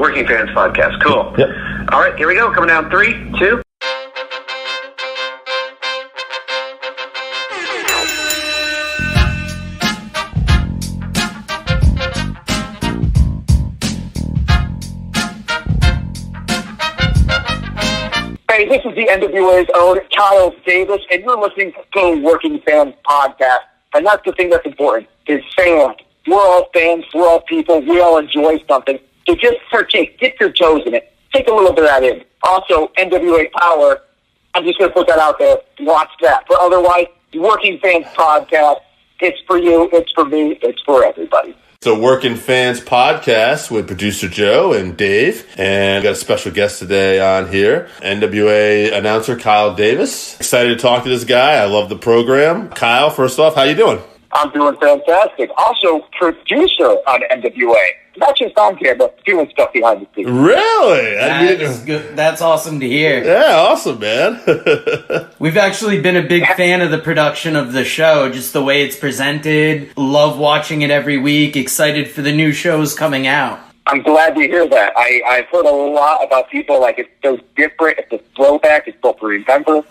Working Fans Podcast. Cool. Yep. All right, here we go. Coming down 3, 2. Hey, this is the NWA's own Kyle Davis, and you're listening to the Working Fans Podcast. And that's the thing that's important, is fans. We're all fans, we're all people, we all enjoy something. So just partake, get your toes in it. Take a little bit of that in. Also, NWA Power, I'm just going to put that out there. Watch that. But otherwise, Working Fans Podcast, it's for you, it's for me, it's for everybody. So Working Fans Podcast with producer Joe and Dave. And we got a special guest today on here, NWA announcer Kyle Davis. Excited to talk to this guy. I love the program. Kyle, first off, how you doing? I'm doing fantastic. Also, producer on NWA. Not just on camera, but doing stuff behind the scenes. Really? That's good. That's awesome to hear. Yeah, awesome, man. We've actually been a big fan of the production of the show, just the way it's presented. Love watching it every week. Excited for the new shows coming out. I'm glad to hear that. I've heard a lot about people like it's so different. It's a throwback. It's built to remember.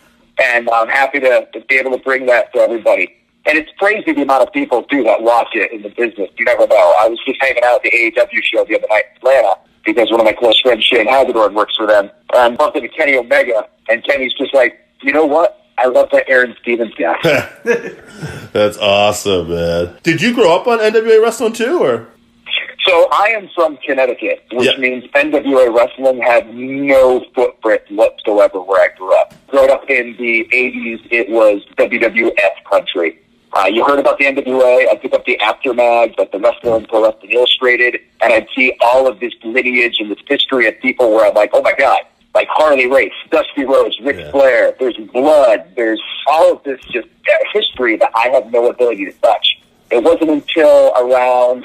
And I'm happy to be able to bring that to everybody. And it's crazy the amount of people, too, that watch it in the business. You never know. I was just hanging out at the AEW show the other night in Atlanta because one of my close friends, Shane Hagedorn, works for them. And I bumped into Kenny Omega, and Kenny's just like, you know what? I love that Aaron Stevens guy. That's awesome, man. Did you grow up on NWA wrestling, too, or? So I am from Connecticut, which means NWA wrestling had no footprint whatsoever where I grew up. Growing up in the 80s, it was WWF country. You heard about the NWA. I picked up the Aftermath, like the Wrestler and Pro Wrestling Illustrated, and I'd see all of this lineage and this history of people where I'm like, oh my God, like Harley Race, Dusty Rhodes, Ric Flair, there's blood, there's all of this just history that I have no ability to touch. It wasn't until around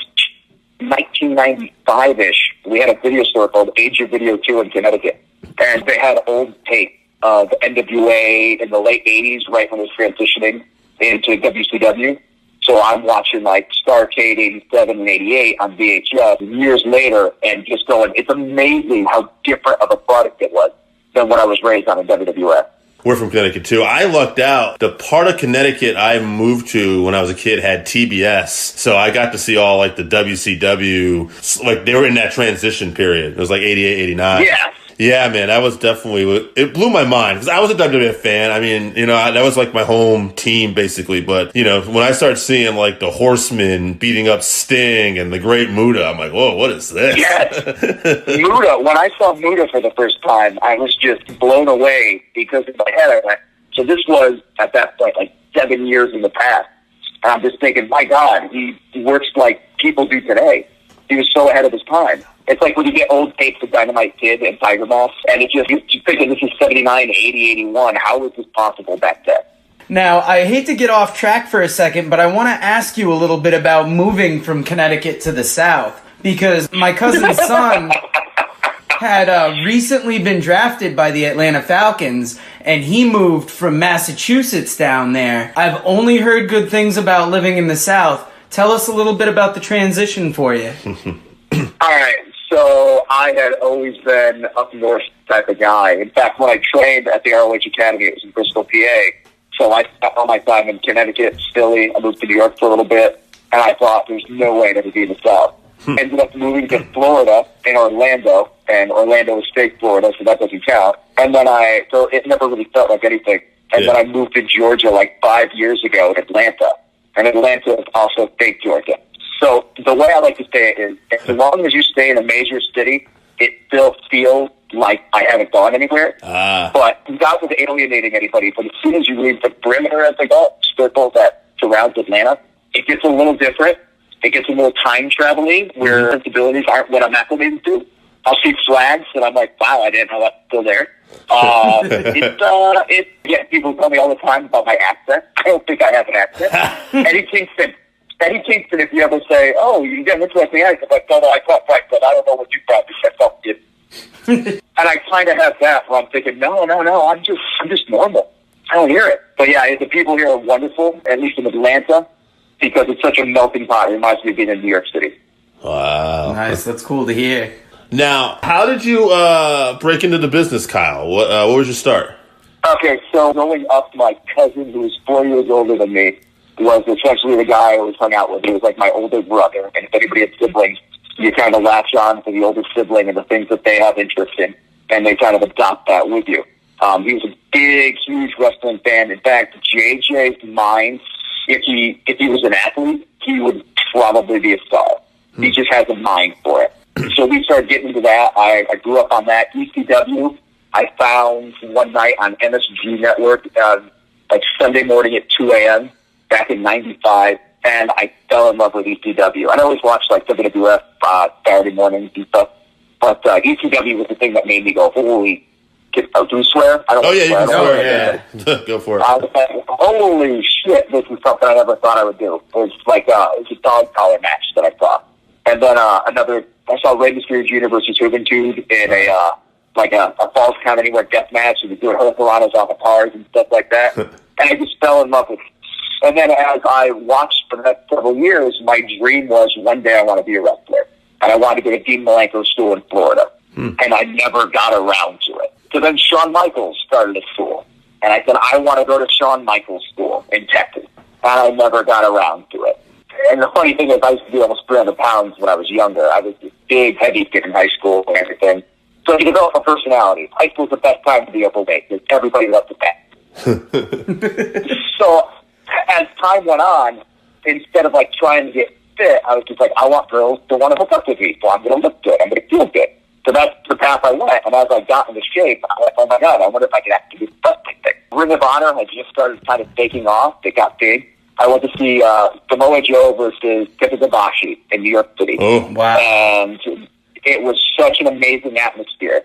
1995-ish, we had a video store called Age of Video 2 in Connecticut, and they had old tape of NWA in the late 80s, right when it was transitioning into WCW. So I'm watching like Starrcade 87 and 88 on VHS years later and just going, it's amazing how different of a product it was than what I was raised on in WWF. We're from Connecticut, too. I lucked out. The part of Connecticut I moved to when I was a kid had TBS, so I got to see all, like, the WCW. Like, they were in that transition period. It was, like, 88, 89. Yeah. Yeah, man, that was definitely, it blew my mind, because I was a WWF fan. I mean, you know, that was like my home team, basically. But, you know, when I started seeing, like, the Horsemen beating up Sting and the Great Muta, I'm like, whoa, what is this? Yes. Muta, when I saw Muta for the first time, I was just blown away, because in my head I went, so this was, at that point, like 7 years in the past. And I'm just thinking, my God, he works like people do today. He was so ahead of his time. It's like when you get old tapes of Dynamite Kid and Tiger Moss, and you're thinking this is 79, 80, 81. How was this possible back then? Now, I hate to get off track for a second, but I want to ask you a little bit about moving from Connecticut to the South, because my cousin's son had recently been drafted by the Atlanta Falcons, and he moved from Massachusetts down there. I've only heard good things about living in the South. Tell us a little bit about the transition for you. All right. So I had always been up north type of guy. In fact, when I trained at the ROH Academy, it was in Bristol, PA. So I spent all my time in Connecticut, Philly. I moved to New York for a little bit, and I thought there's no way to be in the South. Ended up moving to Florida in Orlando, and Orlando is fake Florida, so that doesn't count. And then so it never really felt like anything. And then I moved to Georgia like 5 years ago in Atlanta, and Atlanta is also fake Georgia. So the way I like to say it is, as long as you stay in a major city, it still feels like I haven't gone anywhere. But not with alienating anybody. But as soon as you leave the perimeter, as they go, circle that surrounds Atlanta, it gets a little different. It gets a little time traveling where sensibilities aren't what I'm acclimated to. I'll see flags and I'm like, wow, I didn't know that's still there. People tell me all the time about my accent. I don't think I have an accent. Eddie Kingston, if you ever say, oh, you got an interesting accent, I'm like, no, I talk right, but I don't know what you probably said. And I kind of have that where I'm thinking, no, I'm just normal. I don't hear it. But yeah, the people here are wonderful, at least in Atlanta, because it's such a melting pot. It reminds me of being in New York City. Wow. Nice. That's cool to hear. Now, how did you break into the business, Kyle? What was your start? Okay, so growing up, my cousin, who was 4 years older than me, was essentially the guy I always hung out with. He was like my older brother, and if anybody had siblings, you kind of latch on to the older sibling and the things that they have interest in, and they kind of adopt that with you. He was a big, huge wrestling fan. In fact, JJ's mind, if he was an athlete, he would probably be a star. He just has a mind for it. So we started getting into that. I grew up on that. ECW, I found one night on MSG Network, like Sunday morning at 2 a.m., back in 95, and I fell in love with ECW. I always watched like WWF Saturday mornings and stuff, but ECW was the thing that made me go, holy, do we swear? I don't Oh, yeah, you swear. can swear, yeah. Go for it. I was like, holy shit, this is something I never thought I would do. It was like it was a dog collar match that I saw. And then I saw Rey Mysterio Jr. versus Juventud in a Falls Count Anywhere death match. He was doing hurricanranas off of cars and stuff like that. And I just fell in love with it. And then as I watched for the next several years, my dream was one day I want to be a wrestler. And I wanted to go to Dean Malenko's school in Florida. And I never got around to it. So then Shawn Michaels started a school. And I said, I want to go to Shawn Michaels' school in Texas. And I never got around to it. And the funny thing is, I used to be almost 300 pounds when I was younger. I was this big, heavy kid in high school and everything. So you develop a personality. High school's the best time to be overweight because everybody loves the fat. So as time went on, instead of like trying to get fit, I was just like, I want girls to want to hook up with me. So I'm going to look good. I'm going to feel good. So that's the path I went. And as I got into shape, I went, oh my God, I wonder if I could actually do something. Ring of Honor had just started kind of taking off. It got big. I went to see Samoa Joe versus Kitazabashi in New York City. Oh, wow. And it was such an amazing atmosphere.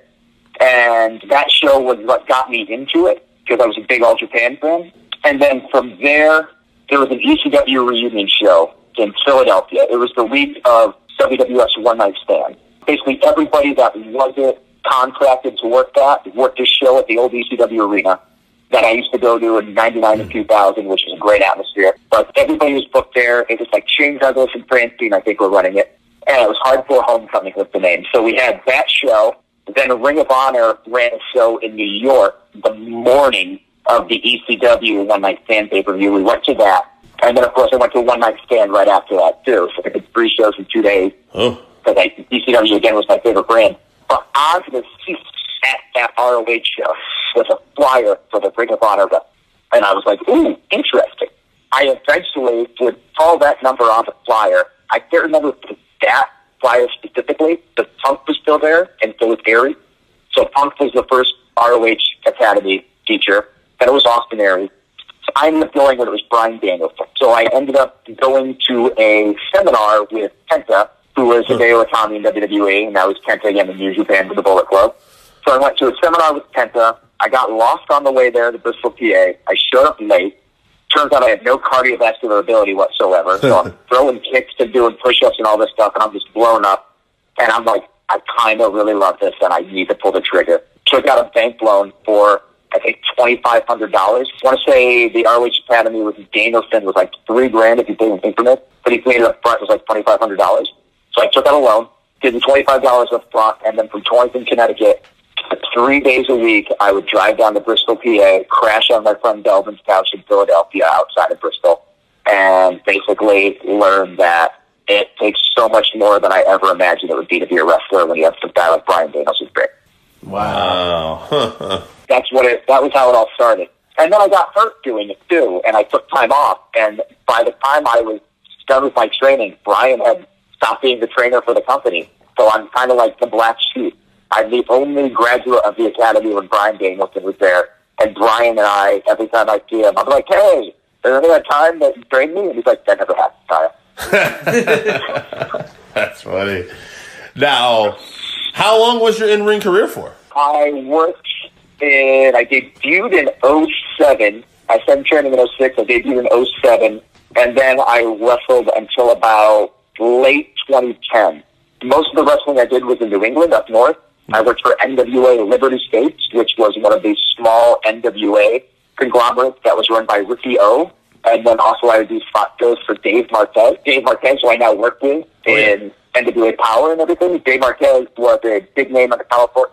And that show was what got me into it because I was a big All Japan fan. And then from there was an ECW reunion show in Philadelphia. It was the week of WWF's One Night Stand. Basically, everybody that wasn't contracted to work this show at the old ECW arena that I used to go to in 99 and 2000, which was a great atmosphere. But everybody was booked there. It was like Shane Douglas and Francine, I think, were running it. And it was Hardcore Homecoming was the name. So we had that show. Then Ring of Honor ran a show in New York the morning of the ECW One Night Stand pay-per-view. We went to that. And then, of course, I went to a One Night Stand right after that, too. So I did 3 shows in 2 days. Oh. Because ECW, again, was my favorite brand. But onto the seat at that ROH show was a flyer for the Ring of Honor. And I was like, ooh, interesting. I eventually would call that number on the flyer. I can't remember that flyer specifically. The Punk was still there, and so was Gary. So Punk was the first ROH Academy teacher. Then it was Austin Aries. So I ended up going when it was Bryan Danielson. So I ended up going to a seminar with Penta, who was Hideo Itami in WWE, and that was Penta again in New Japan with the Bullet Club. So I went to a seminar with Penta. I got lost on the way there to Bristol, PA. I showed up late. Turns out I had no cardiovascular ability whatsoever. So I'm throwing kicks and doing push-ups and all this stuff, and I'm just blown up. And I'm like, I kind of really love this, and I need to pull the trigger. Took out a bank loan for, I think, $2,500. I want to say the ROH Academy with Danielson was like $3,000 if you paid in increments, but he paid it up front. It was like $2,500. So I took out a loan, did the $25 up front, and then from Torrington, Connecticut, 3 days a week, I would drive down to Bristol, PA, crash on my friend Delvin's couch in Philadelphia outside of Bristol, and basically learn that it takes so much more than I ever imagined it would be to be a wrestler when you have some guy like Bryan Danielson's big. Wow. That was how it all started. And then I got hurt doing it too, and I took time off, and by the time I was done with my training, Bryan had stopped being the trainer for the company. So I'm kind of like the black sheep. I'm the only graduate of the academy when Bryan Danielson was there. And Bryan and I, every time I see him, I'm like, hey, remember that time that you trained me? And he's like, that never happened, Kyle. That's funny. Now, how long was your in-ring career for? I debuted in 07. I started training in 06. I debuted in 07. And then I wrestled until about late 2010. Most of the wrestling I did was in New England, up north. I worked for NWA Liberty States, which was one of these small NWA conglomerates that was run by Ricky O. And then also I would do spot shows for Dave Marquez. Dave Marquez, who I now work with in NWA Power and everything. Dave Marquez was a big name on the California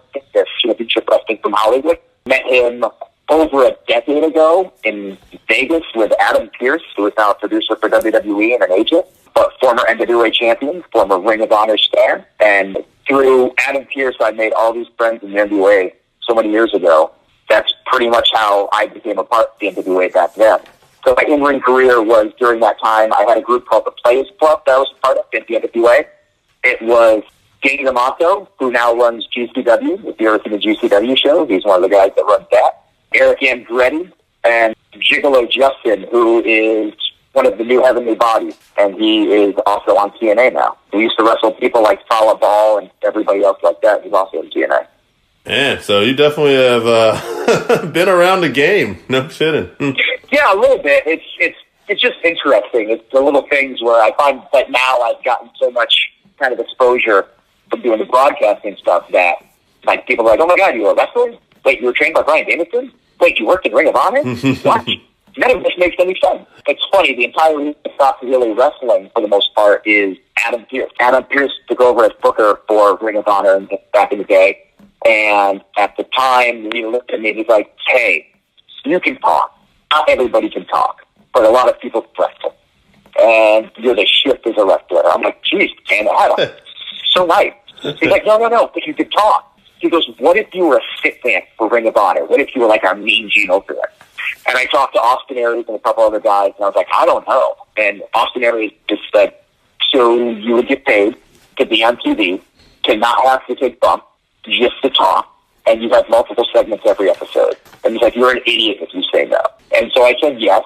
championship wrestling from Hollywood. Met him over a decade ago in Vegas with Adam Pearce, who is now a producer for WWE and an agent, but former NWA champion, former Ring of Honor star. And through Adam Pearce, I made all these friends in the NWA so many years ago. That's pretty much how I became a part of the NWA back then. So my in-ring career was during that time. I had a group called the Players Club that I was a part of in the NWA. It was Danny D'Amato, who now runs GCW, if you're listening to the GCW show. He's one of the guys that runs that. Eric Andretti, and Gigolo Justin, who is one of the new Heavenly Bodies, and he is also on TNA now. He used to wrestle people like Fala Ball and everybody else like that. He's also in TNA. Man, so you definitely have been around the game. No kidding. Yeah, a little bit. It's just interesting. It's the little things where I find that now I've gotten so much kind of exposure from doing the broadcasting stuff that like people are like, oh my God, you were a wrestler? Wait, you were trained by Bryan Danielson? Wait, you worked in Ring of Honor? What? None of this makes any sense. It's funny, the entire reason to stop really wrestling, for the most part, is Adam Pearce. Adam Pearce took over as booker for Ring of Honor back in the day, and at the time, he looked at me and he's like, hey, you can talk. Not everybody can talk, but a lot of people wrestle. And you're the shit as a wrestler. I'm like, geez, man, Adam, so nice. He's like, no, but you can talk. He goes, what if you were a sit fan for Ring of Honor? What if you were like our Mean Gene over there? And I talked to Austin Aries and a couple other guys, and I was like, I don't know. And Austin Aries just said, so you would get paid to be on TV, to not have to take bump, just to talk, and you have multiple segments every episode. And he's like, you're an idiot if you say no. And so I said yes.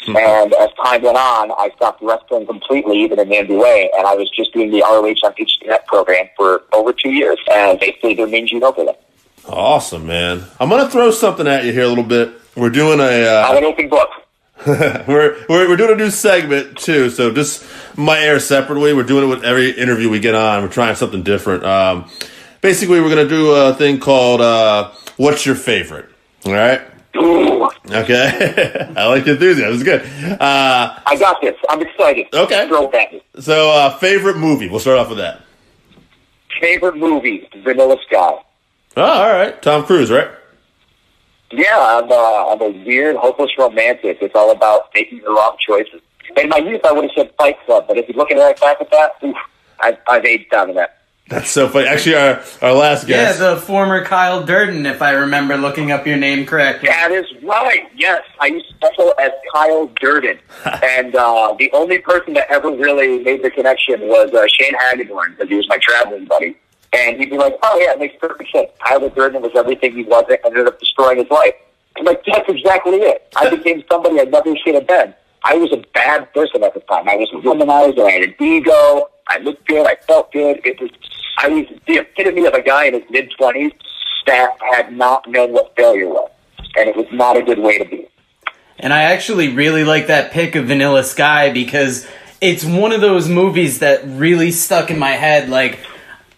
And as time went on, I stopped wrestling completely, even in the NWA, and I was just doing the ROH on HDNet program for over 2 years, and they stayed their Mean Gene over there. Awesome, man. I'm going to throw something at you here a little bit. We're doing I'm an open book. we're doing a new segment, too, so just might air separately. We're doing it with every interview we get on. We're trying something different. Basically, we're going to do a thing called What's Your Favorite? All right? Ooh. Okay. I like the enthusiasm. It's good. I got this. I'm excited. Okay. Throw it at me. So, favorite movie. We'll start off with that. Favorite movie, Vanilla Sky. Oh, all right. Tom Cruise, right? Yeah, I'm a weird, hopeless romantic. It's all about making the wrong choices. In my youth, I would have said Fight Club, but if you're looking right back at that, oof, I've aged down to that. That's so funny. Actually, our last guest. Yeah, the former Kyle Durden, if I remember looking up your name correctly. That is right. Yes, I used to wrestle as Kyle Durden. And the only person that ever really made the connection was Shane Hagedorn, because he was my traveling buddy. And he'd be like, oh, yeah, it makes perfect sense. Kyle Durden was everything he wasn't and ended up destroying his life. I'm like, that's exactly it. I became somebody I never should have been. I was a bad person at the time. I was womanized. I had an ego. I looked good. I felt good. I was the epitome of a guy in his mid-20s that had not known what failure was. And it was not a good way to be. And I actually really like that pick of Vanilla Sky because it's one of those movies that really stuck in my head. Like,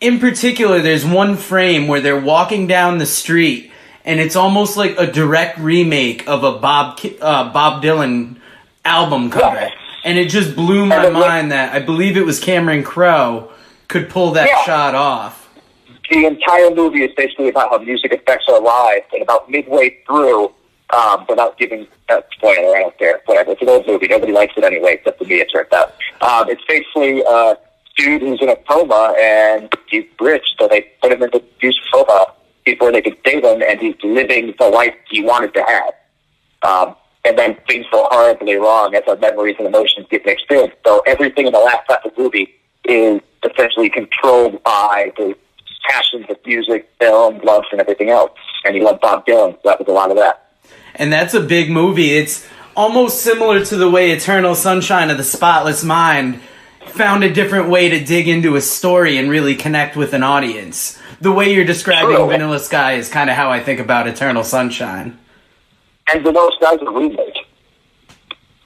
in particular, there's one frame where they're walking down the street, and it's almost like a direct remake of a Bob Dylan album cover. Yeah. And it just blew my mind that I believe it was Cameron Crowe could pull that shot off. The entire movie is basically about how music affects our lives, and about midway through, without giving a spoiler, I don't care, whatever. It's an old movie. Nobody likes it anyway, except for me, it turns out. It's basically a dude who's in a coma, and he's rich, so they put him in the induced coma before they could save him, and he's living the life he wanted to have. And then things go horribly wrong as our memories and emotions get mixed in. So everything in the last half of the movie is essentially controlled by the passions of music, film, loves, and everything else. And he loved Bob Dylan, so that was a lot of that. And that's a big movie. It's almost similar to the way Eternal Sunshine of the Spotless Mind found a different way to dig into a story and really connect with an audience. The way you're describing Vanilla Sky is kind of how I think about Eternal Sunshine. And Vanilla Sky is a remake.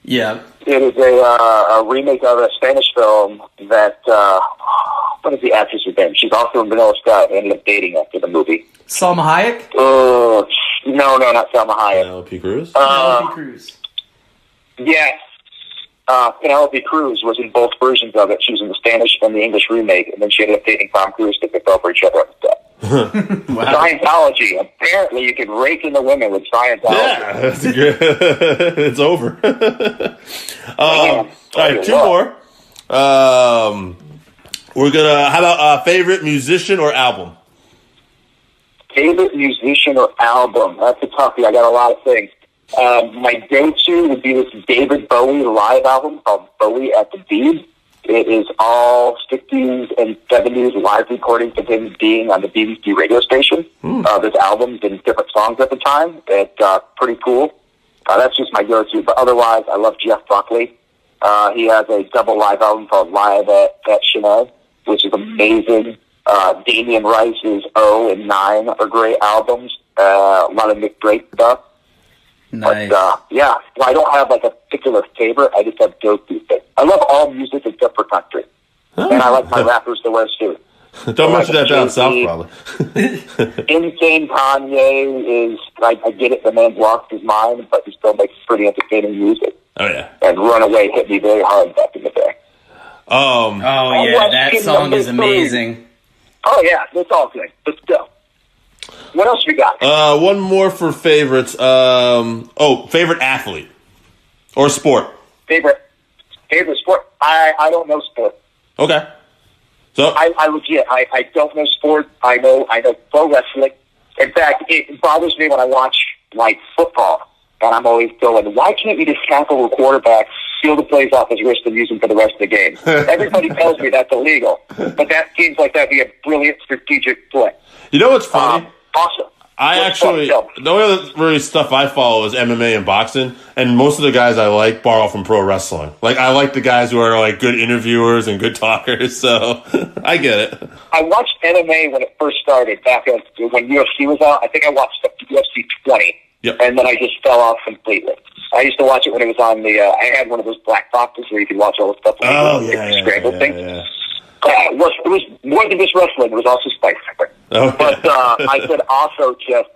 Yeah. It is a remake of a Spanish film that, what is the actress's name? She's also in Vanilla Sky. They ended up dating after the movie. Salma Hayek? No, not Salma Hayek. Penelope Cruz? Penelope Cruz. Yes. Penelope Cruz was in both versions of it. She was in the Spanish and the English remake, and then she ended up dating Tom Cruise to pick up for each other on the set. Wow. Scientology. Apparently, you can rake in the women with Scientology. Yeah, that's good. It's over. All right, two more. We're gonna. How about favorite musician or album? Favorite musician or album? That's a toughie. I got a lot of things. My go-to would be this David Bowie live album called Bowie at the Beeb. It is all 60s and 70s live recordings of him being on the BBC radio station. There's albums and different songs at the time. It's pretty cool. That's just my go-to. But otherwise, I love Jeff Buckley. He has a double live album called Live at Chanel, which is amazing. Damien Rice's O and 9 are great albums. A lot of Nick Drake stuff. Nice. But, I don't have like a particular favorite. I just have go-to things. I love all music except for country. And I like my rappers to wear suits. Don't mention that down south, probably. Insane Kanye is, I get it, the man lost his mind, but he still makes pretty entertaining music. Oh, yeah. And Runaway hit me very hard back in the day. That song is amazing. Oh, yeah, it's all good. But still. What else we got? One more for favorites. Favorite athlete or sport. Favorite sport? I don't know sport. Okay. So I legit I don't know sport. I know pro wrestling. In fact, it bothers me when I watch like football, and I'm always going, why can't you just tackle a quarterback, steal the plays off his wrist, and use him for the rest of the game? Everybody tells me that's illegal, but that seems like that'd be a brilliant strategic play. You know what's funny? Awesome. The only other really stuff I follow is MMA and boxing, and most of the guys I like borrow from pro wrestling. Like, I like the guys who are like good interviewers and good talkers, so I get it. I watched MMA when it first started, back when UFC was out. I think I watched UFC 20, and then I just fell off completely. I used to watch it when it was on I had one of those black boxes where you could watch all the stuff. Scrambled things. Yeah. It was more than just wrestling. It was also Spice. But I could also just,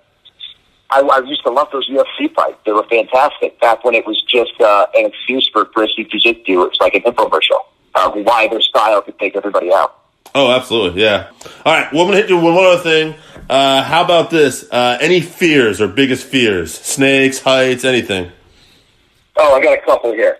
I used to love those UFC fights. They were fantastic. Back when it was just an excuse for Brazilian Jiu-Jitsu. It was like an infomercial of why their style could take everybody out. Oh, absolutely, yeah. All right, well, I'm going to hit you with one other thing. How about this? Any fears or biggest fears? Snakes, heights, anything? Oh, I got a couple here.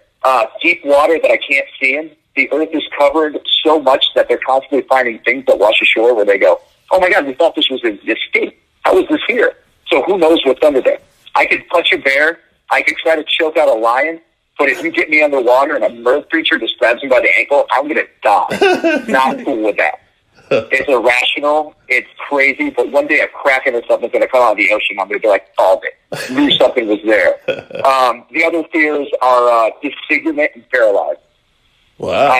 Deep water that I can't see in. The earth is covered so much that they're constantly finding things that wash ashore where they go, oh my God, we thought this was this deep. How is this here? So who knows what's under there? I could punch a bear. I could try to choke out a lion. But if you get me underwater and a merc creature just grabs me by the ankle, I'm going to die. Not cool with that. It's irrational. It's crazy. But one day a kraken or something's going to come out of the ocean. I'm going to be like, solve it. Knew something was there. The other fears are disfigurement and paralyzed. Wow.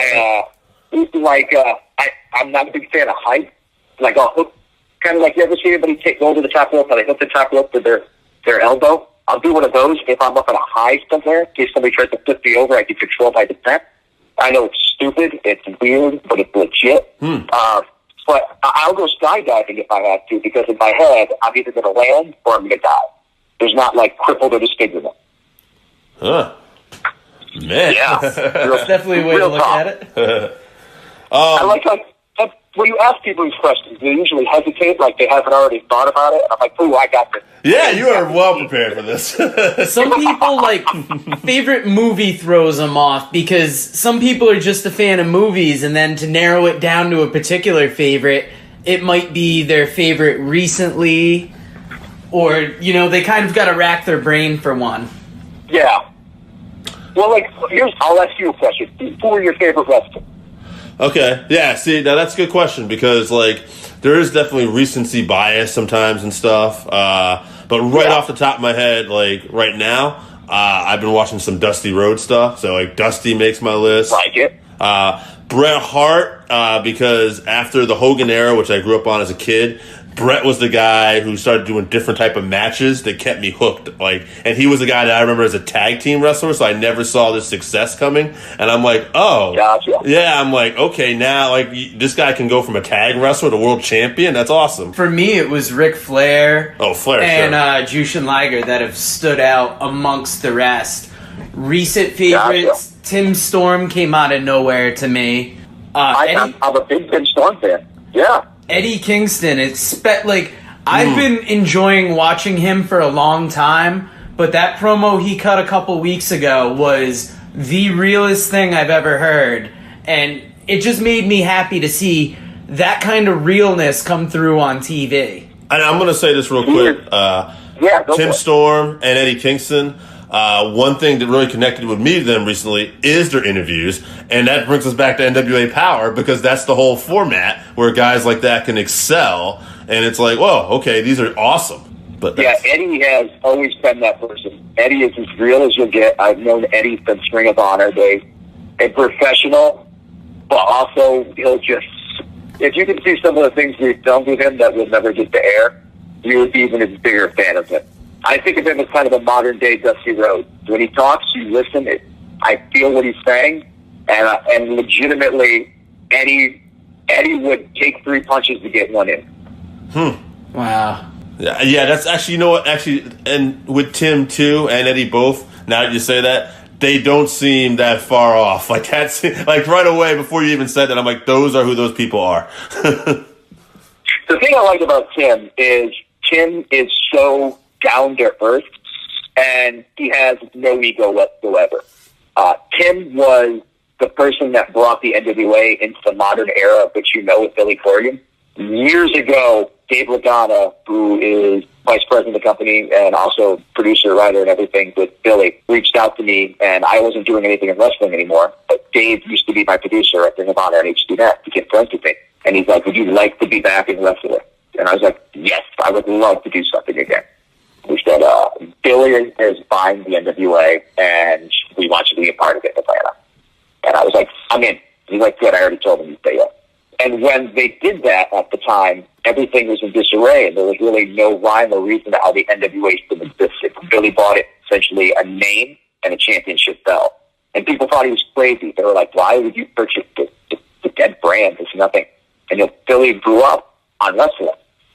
I'm not a big fan of height. Like, I'll hook, kind of like, you ever see anybody go to the top rope and they hook the top rope to their elbow? I'll do one of those if I'm up at a high somewhere. In case somebody tries to flip me over, I can control my descent. I know it's stupid, it's weird, but it's legit. But I'll go skydiving if I have to, because in my head, I'm either going to land or I'm going to die. There's not, like, crippled or disfigurement. Huh. Man. Yeah. That's definitely a way to look at it. I like when you ask people these questions, they usually hesitate, like they haven't already thought about it. I'm like, ooh, I got this. Yeah, you are well prepared for this. Some people, like, favorite movie throws them off, because some people are just a fan of movies, and then to narrow it down to a particular favorite, it might be their favorite recently, or, you know, they kind of got to rack their brain for one. Yeah. Well, like, I'll ask you a question. Who are your favorite wrestlers? Okay, yeah, see, now that's a good question, because, like, there is definitely recency bias sometimes and stuff, but off the top of my head, like, right now, I've been watching some Dusty Rhodes stuff, so, like, Dusty makes my list. Like it. Bret Hart, because after the Hogan era, which I grew up on as a kid, Bret was the guy who started doing different type of matches that kept me hooked. Like, and he was the guy that I remember as a tag team wrestler, so I never saw this success coming. And I'm like, oh, gotcha. Yeah, I'm like, okay, now like this guy can go from a tag wrestler to world champion. That's awesome. For me, it was Ric Flair, Flair, and Jushin Liger that have stood out amongst the rest. Recent favorites, Tim Storm came out of nowhere to me. I'm a big Tim Storm fan. Yeah. Eddie Kingston, I've been enjoying watching him for a long time, but that promo he cut a couple weeks ago was the realest thing I've ever heard, and it just made me happy to see that kind of realness come through on TV. And I'm going to say this real quick. Tim Storm and Eddie Kingston, one thing that really connected with me to them recently is their interviews, and that brings us back to NWA Power, because that's the whole format where guys like that can excel, and it's like, whoa, okay, these are awesome. But Eddie has always been that person. Eddie is as real as you'll get. I've known Eddie since Ring of Honor days. A professional, but also he'll just, if you can see some of the things we've filmed with him that will never get to air, you would be even a bigger fan of him. I think of him as kind of a modern-day Dusty Rhodes. When he talks, you listen. I feel what he's saying, and legitimately, Eddie would take 3 punches to get one in. Wow. Yeah, that's actually, you know what, and with Tim too, and Eddie both, now that you say that, they don't seem that far off. Like, that's, like, right away, before you even said that, I'm like, those are who those people are. The thing I like about Tim is so down to earth, and he has no ego whatsoever. Tim was the person that brought the NWA into the modern era, which you know with Billy Corgan. Years ago, Dave Lagana, who is vice president of the company and also producer, writer, and everything with Billy, reached out to me, and I wasn't doing anything in wrestling anymore. But Dave used to be my producer at Ring of Honor and HDNet, became friends with me. And he's like, would you like to be back in wrestling? And I was like, yes, I would love to do something again. We said, Billy is buying the NWA, and we want you to be a part of it in Atlanta. And I was like, I'm in. He's like, good, I already told him to stay up. And when they did that at the time, everything was in disarray, and there was really no rhyme or reason to how the NWA still existed. Billy bought it, essentially a name and a championship belt. And people thought he was crazy. They were like, why would you purchase the dead brand? It's nothing. And Billy grew up on wrestling.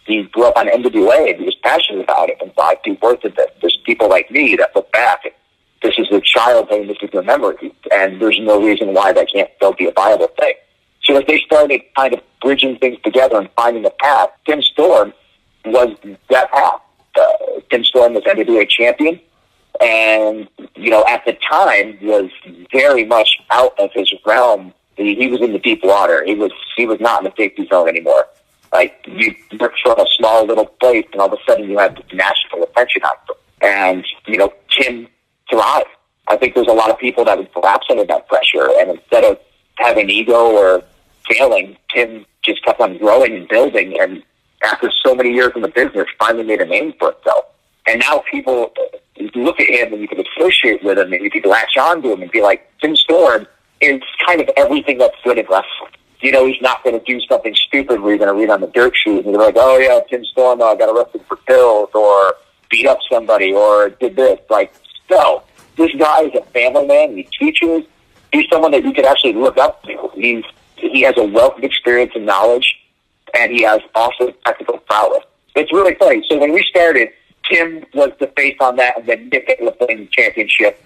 He grew up on NWA, and he was passionate about it and thought it'd be worth it. That there's people like me that look back, and this is their childhood, and this is their memory, and there's no reason why that can't still be a viable thing. So as they started kind of bridging things together and finding a path, Tim Storm was that path. Tim Storm was NWA champion, and, at the time was very much out of his realm. He was in the deep water. He was not in the safety zone anymore. Like, you work from a small little place, and all of a sudden you have national attention on him. And, Tim thrived. I think there's a lot of people that would collapse under that pressure, and instead of having ego or failing, Tim just kept on growing and building, and after so many years in the business, finally made a name for himself. And now people look at him, and you can associate with him, and you can latch on to him and be like, Tim Storm is kind of everything that's good in wrestling. He's not going to do something stupid where you're going to read on the dirt sheet, and you're like, oh yeah, Tim Storm got arrested for pills, or beat up somebody, or did this. Like, no, this guy is a family man. He teaches. He's someone that you could actually look up to. He has a wealth of experience and knowledge, and he has also technical prowess. It's really funny. So when we started, Tim was the face on that, and then Nick ended up winning the championship.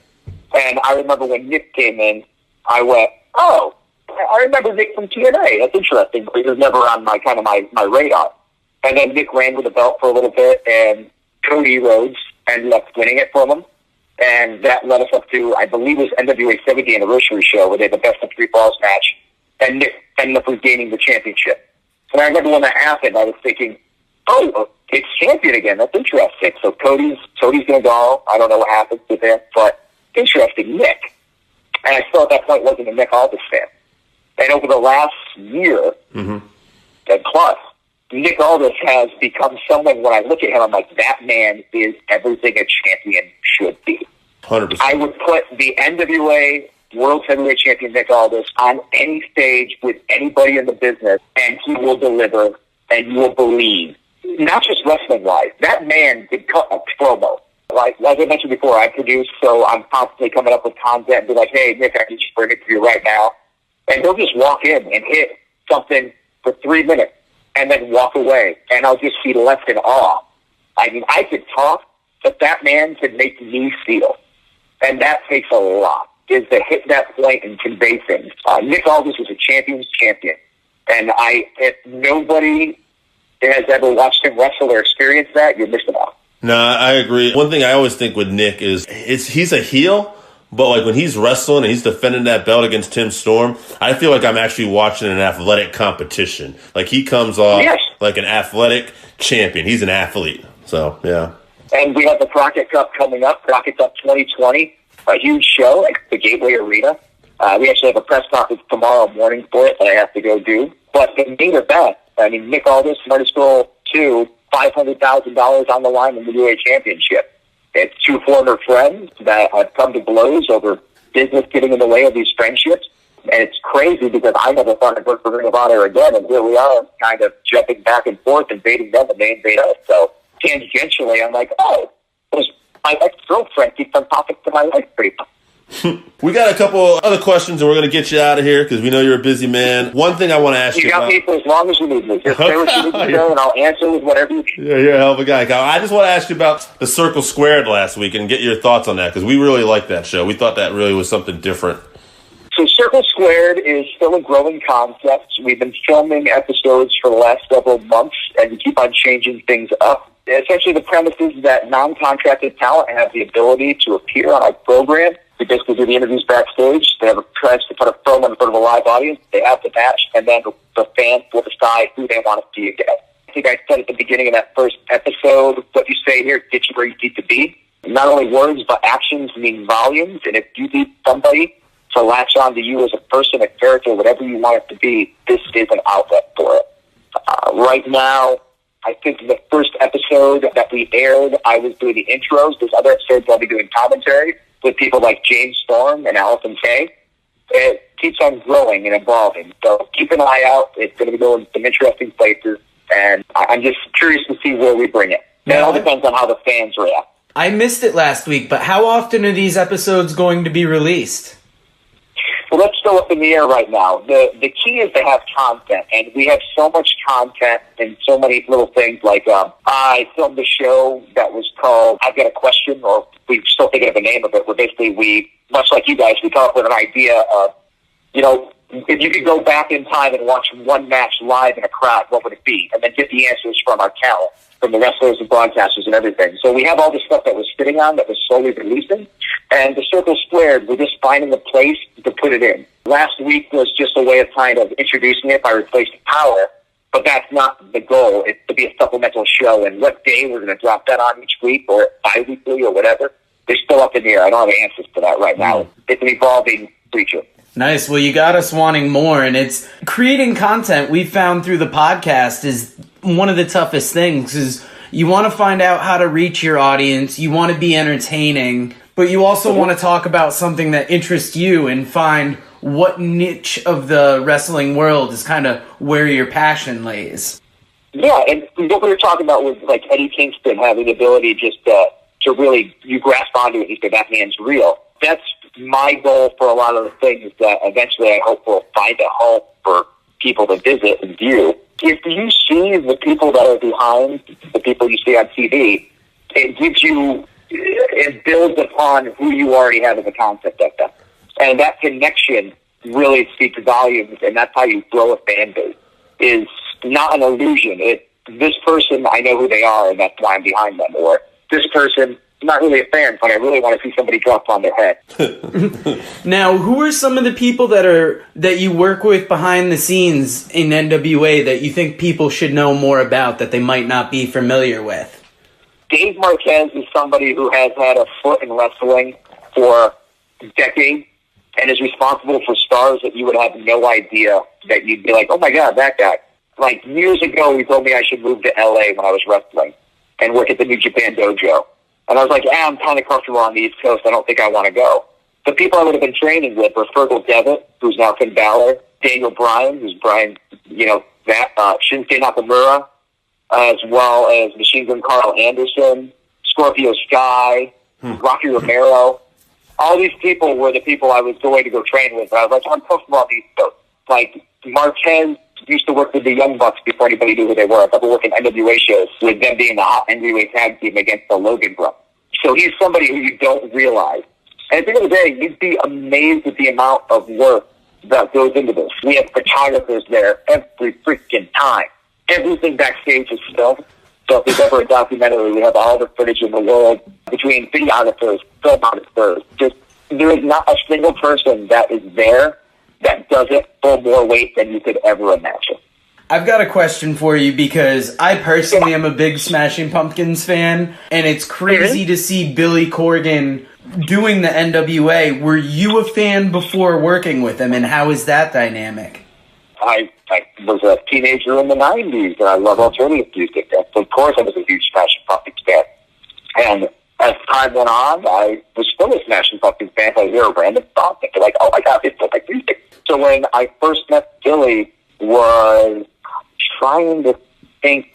And I remember when Nick came in, I went, oh, I remember Nick from TNA. That's interesting. He was never on my radar. And then Nick ran with the belt for a little bit, and Cody Rhodes ended up winning it from him. And that led us up to, I believe it was NWA 70th anniversary show, where they had the best of 3 falls match. And Nick ended up regaining the championship. And I remember when that happened, I was thinking, oh, it's champion again. That's interesting. So Cody's going to go. I don't know what happens with him, but interesting, Nick. And I still at that point wasn't a Nick Aldis fan. And over the last year and plus, Nick Aldis has become someone, when I look at him, I'm like, that man is everything a champion should be. 100%. I would put the NWA World Heavyweight Champion Nick Aldis on any stage with anybody in the business, and he will deliver, and you will believe. Not just wrestling-wise. That man could cut a promo. Like I mentioned before, I produce, so I'm constantly coming up with content and be like, hey, Nick, I need to bring it to you right now. And he'll just walk in and hit something for 3 minutes and then walk away, and I'll just be left in awe. I mean, I could talk, but that man could make me feel. And that takes a lot. is to hit that point and convey things. Nick Aldis was a champion's champion. And if nobody has ever watched him wrestle or experienced that, you're missing out. No, I agree. One thing I always think with Nick is he's a heel, but like when he's wrestling and he's defending that belt against Tim Storm, I feel like I'm actually watching an athletic competition. Like he comes off like an athletic champion. He's an athlete. So, yeah. And we have the Crockett Cup coming up, Crockett Cup 2020, a huge show at the Gateway Arena. We actually have a press conference tomorrow morning for it that I have to go do. But the main event, I mean, Nick Aldis, Smartest Girl 2, $500,000 on the line in the UA Championship. It's two former friends that have come to blows over business getting in the way of these friendships. And it's crazy because I never thought I'd work for Ring of Honor again, and here we are kind of jumping back and forth, invading them, and they invade us. So tangentially, I'm like, oh, it was my ex-girlfriend keeps on topic to my life pretty much. We got a couple other questions, and we're going to get you out of here because we know you're a busy man. One thing I want to ask you got about. Me for as long as you need me. Just say what you need to say, and I'll answer with whatever you need. Yeah, you're a hell of a guy, Kyle. I just want to ask you about the Circle Squared last week and get your thoughts on that because we really liked that show. We thought that really was something different. So Circle Squared is still a growing concept. We've been filming episodes for the last several months, and we keep on changing things up. Essentially, the premise is that non-contracted talent have the ability to appear on our program. We basically do the interviews backstage. They have a chance to put a film in front of a live audience. They have the match, and then the fans will decide who they want to see again. I think I said at the beginning of that first episode, what you say here gets you where you need to be. Not only words, but actions mean volumes, and if you need somebody to latch on to you as a person, a character, whatever you want it to be, this is an outlet for it. Right now, I think the first episode that we aired, I was doing the intros. There's other episodes I'll be doing commentary with people like James Storm and Allison Kay. It keeps on growing and evolving. So keep an eye out. It's going to be going some interesting places, and I'm just curious to see where we bring it. It all depends on how the fans react. I missed it last week, but how often are these episodes going to be released? Well, that's still up in the air right now. The key is to have content, and we have so much content and so many little things. Like I filmed a show that was called "I've Got a Question," or we're still thinking of the name of it. Where basically we, much like you guys, we come up with an idea of, if you could go back in time and watch one match live in a crowd, what would it be? And then get the answers from our talent, from the wrestlers and broadcasters and everything. So we have all this stuff that we're sitting on that we're slowly releasing. And the Circle Squared, we're just finding a place to put it in. Last week was just a way of kind of introducing it by replacing Power, but that's not the goal. It's to be a supplemental show. And what day we're going to drop that on each week or bi-weekly or whatever, they're still up in the air. I don't have answers to that right now. It's an evolving creature. Nice. Well, you got us wanting more, and it's creating content we found through the podcast is one of the toughest things is you want to find out how to reach your audience. You want to be entertaining, but you also want to talk about something that interests you and find what niche of the wrestling world is kind of where your passion lays. Yeah, and what we were talking about was like Eddie Kingston having the ability just to really, you grasp onto it and you say, that man's real. That's my goal for a lot of the things that eventually I hope will find a home for people to visit and view. If you see the people that are behind the people you see on TV, it gives you, it builds upon who you already have as a concept of them. And that connection really speaks volumes, and that's how you grow a fan base. Is not an illusion. This person, I know who they are, and that's why I'm behind them. Or this person, I'm not really a fan, but I really want to see somebody drop on their head. Now, who are some of the people that you work with behind the scenes in NWA that you think people should know more about that they might not be familiar with? Dave Marquez is somebody who has had a foot in wrestling for decades and is responsible for stars that you would have no idea that you'd be like, oh my God, that guy. Like years ago, he told me I should move to LA when I was wrestling and work at the New Japan Dojo. And I was like, I'm kind of comfortable on the East Coast. I don't think I want to go. The people I would have been training with were Fergal Devitt, who's now Finn Balor, Daniel Bryan, who's Bryan, Shinsuke Nakamura, as well as Machine Gun Carl Anderson, Scorpio Sky, Rocky Romero. All these people were the people I was going to go train with. And I was like, I'm comfortable on the East Coast. Like, Marquez used to work with the Young Bucks before anybody knew who they were. I remember working NWA shows with them being the hot NWA tag team against the Logan Brothers. So he's somebody who you don't realize. And at the end of the day, you'd be amazed at the amount of work that goes into this. We have photographers there every freaking time. Everything backstage is filmed. So if there's ever a documentary, we have all the footage in the world between videographers, filmographers. Just there is not a single person that is there that doesn't pull more weight than you could ever imagine. I've got a question for you because I personally am a big Smashing Pumpkins fan, and it's crazy to see Billy Corgan doing the NWA. Were you a fan before working with him, and how is that dynamic? I was a teenager in the 90s, and I love alternative music. Of course, I was a huge Smashing Pumpkins fan. And as time went on, I was still a Smashing Pumpkins fan. I hear a random song, and they're like, oh my God, they still like music. So when I first met Billy, was trying to think,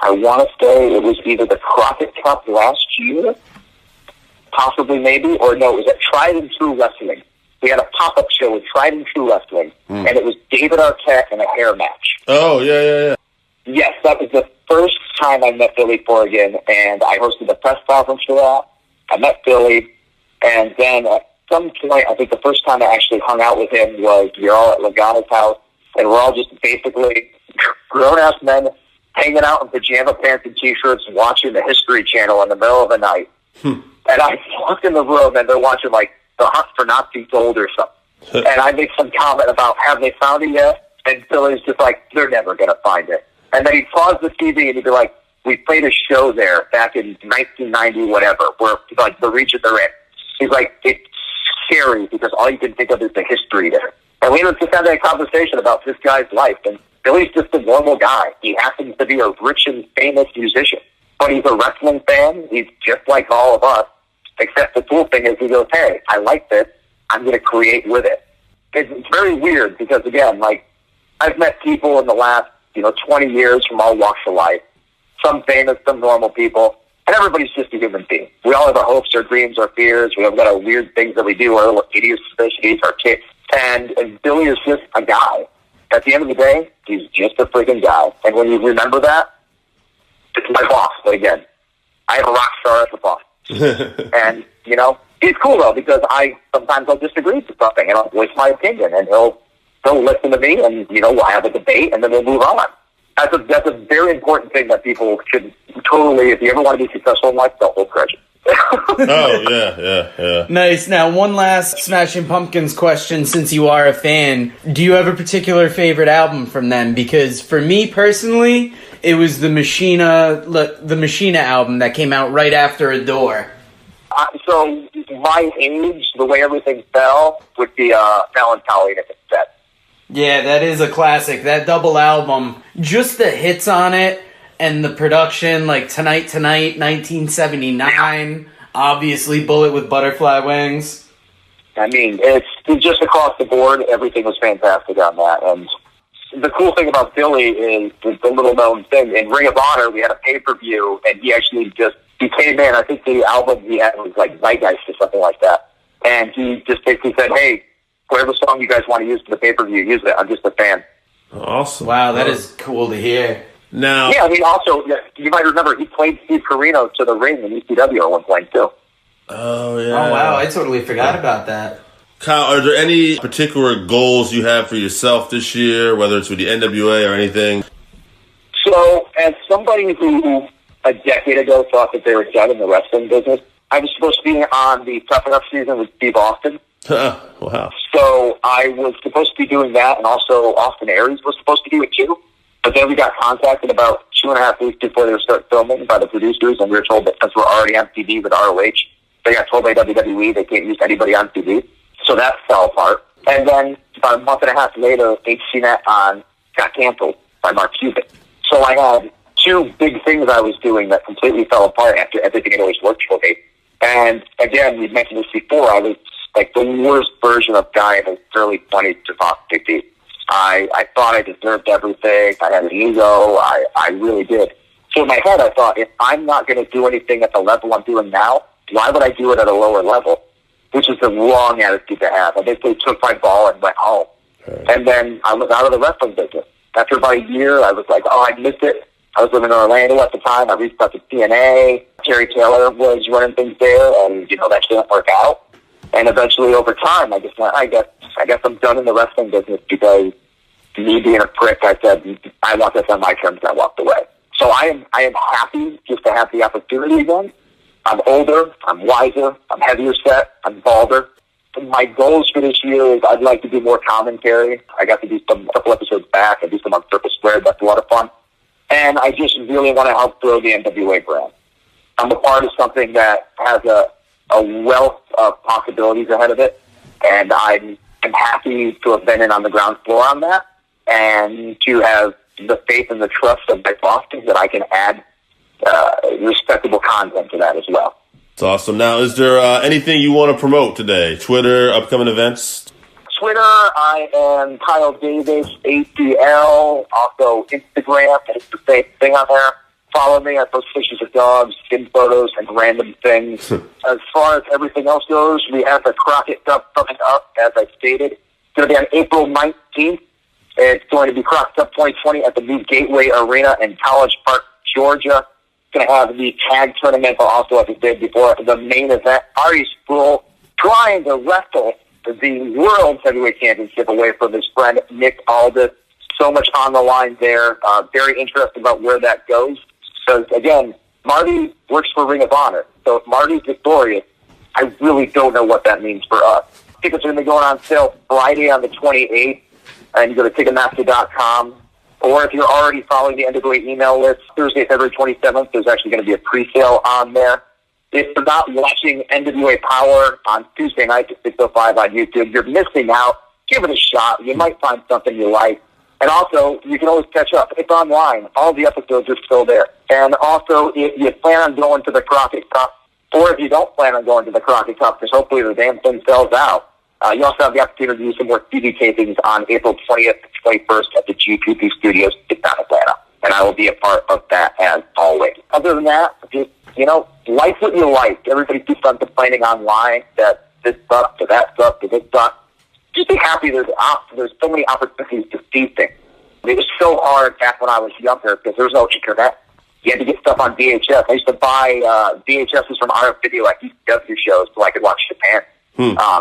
I want to say it was either the Crockett Cup last year, possibly maybe, or no, it was at Tried and True Wrestling. We had a pop-up show with Tried and True Wrestling, and it was David Arquette in a hair match. Oh, yeah. Yes, that was the first time I met Billy Corgan, and I hosted the press conference for that. I met Billy, and then at some point, I think the first time I actually hung out with him was we were all at Lagana's house, and we're all just basically grown-ass men hanging out in pajama pants and T-shirts and watching the History Channel in the middle of the night. And I walk in the room, and they're watching, like, The Hunt for Nazi Gold or something. And I make some comment about, have they found it yet? And Billy's just like, they're never going to find it. And then he'd pause the TV, and he'd be like, we played a show there back in 1990, whatever, where, like, the region they're in. He's like, it's scary because all you can think of is the history there. And we just had that conversation about this guy's life, and Billy's just a normal guy. He happens to be a rich and famous musician, but he's a wrestling fan. He's just like all of us, except the cool thing is he goes, hey, I like this. I'm going to create with it. It's very weird because, again, like, I've met people in the last, 20 years from all walks of life, some famous, some normal people, and everybody's just a human being. We all have our hopes, our dreams, our fears. We have got our weird things that we do, our idiosyncrasies, our kicks. And Billy is just a guy. At the end of the day, he's just a freaking guy. And when you remember that, it's my boss. But again, I have a rock star as a boss. And, it's cool, though, because sometimes I'll disagree with something, and I'll voice my opinion, and he'll listen to me, and, we'll have a debate, and then we'll move on. That's a very important thing that people should totally, if you ever want to be successful in life, don't hold grudges. Oh, yeah. Nice. Now, one last Smashing Pumpkins question, since you are a fan. Do you have a particular favorite album from them? Because for me personally, it was the Machina album that came out right after Adore. So my age, the way everything fell, would be Melancholy if it's set. Yeah, that is a classic. That double album, just the hits on it, and the production, like Tonight, 1979, obviously Bullet with Butterfly Wings. I mean, it's just across the board, everything was fantastic on that. And the cool thing about Billy is the little known thing. In Ring of Honor, we had a pay-per-view, and he actually he came in, I think the album he had was like Zeitgeist or something like that. And he just basically said, hey, whatever song you guys want to use for the pay-per-view, use it. I'm just a fan. Awesome. Wow, that is cool to hear. Now, yeah, I mean, also, you might remember he played Steve Carino to the ring in ECW at one point, too. Oh, yeah. Oh, wow, I totally forgot about that. Kyle, are there any particular goals you have for yourself this year, whether it's with the NWA or anything? So, as somebody who a decade ago thought that they were done in the wrestling business, I was supposed to be on the Tough Enough season with Steve Austin. Wow. So I was supposed to be doing that, and also Austin Aries was supposed to do it too. But then we got contacted about 2.5 weeks before they were start filming by the producers, and we were told that since we're already on TV with ROH, they got told by WWE they can't use anybody on TV. So that fell apart. And then about a month and a half later, HCNet got canceled by Mark Cuban. So I had two big things I was doing that completely fell apart after everything had always worked for me. And again, we've mentioned this before, I was like the worst version of guy in his early 20s to talk 50. I thought I deserved everything. I had an ego. I really did. So in my head, I thought, if I'm not going to do anything at the level I'm doing now, why would I do it at a lower level? Which is the wrong attitude to have. I basically took my ball and went home. Okay. And then I was out of the wrestling business. After about a year, I was like, I missed it. I was living in Orlando at the time. I reached out to TNA. Terry Taylor was running things there, and, that didn't work out. And eventually, over time, I guess I'm done in the wrestling business because me being a prick, I said, I want this on my terms, and I walked away. So I am happy just to have the opportunity again. I'm older, I'm wiser, I'm heavier set, I'm balder. My goals for this year is I'd like to do more commentary. I got to do a couple episodes back. I do some on Purpose Squared. That's a lot of fun. And I just really want to help grow the NWA brand. I'm a part of something that has a wealth of possibilities ahead of it, and I'm happy to have been in on the ground floor on that, and to have the faith and the trust of my bosses that I can add respectable content to that as well. It's awesome. Now, is there anything you want to promote today? Twitter, upcoming events? Twitter, I am Kyle Davis, ACL. Also, Instagram, it's the same thing on there. Follow me. I post pictures of dogs, skin photos, and random things. As far as everything else goes, we have the Crockett Cup coming up, as I stated. It's going to be on April 19th. It's going to be Crockett Cup 2020 at the new Gateway Arena in College Park, Georgia. It's going to have the tag tournament, but also, as I did before, the main event. Artie Sproul trying to wrestle the World Heavyweight Championship away from his friend Nick Aldis. So much on the line there. Very interested about where that goes. Because, again, Marty works for Ring of Honor. So if Marty's victorious, I really don't know what that means for us. Tickets are going to be going on sale Friday on the 28th. And you go to Ticketmaster.com. Or if you're already following the NWA email list, Thursday, February 27th, there's actually going to be a pre-sale on there. If you're not watching NWA Power on Tuesday night at 6:05 on YouTube, you're missing out. Give it a shot. You might find something you like. And also, you can always catch up. It's online. All the episodes are still there. And also, if you plan on going to the Crockett Cup, or if you don't plan on going to the Crockett Cup, because hopefully the damn thing sells out, you also have the opportunity to do some more TV tapings on April 20th and 21st at the GPP Studios in Atlanta. And I will be a part of that as always. Other than that, just, like what you like. Everybody keeps on complaining online that this sucks, or that sucks, or this sucks. Just be happy there's so many opportunities to see things. It was so hard back when I was younger because there was no internet. You had to get stuff on VHS. I used to buy VHSs from RF Video at ECW shows so I could watch Japan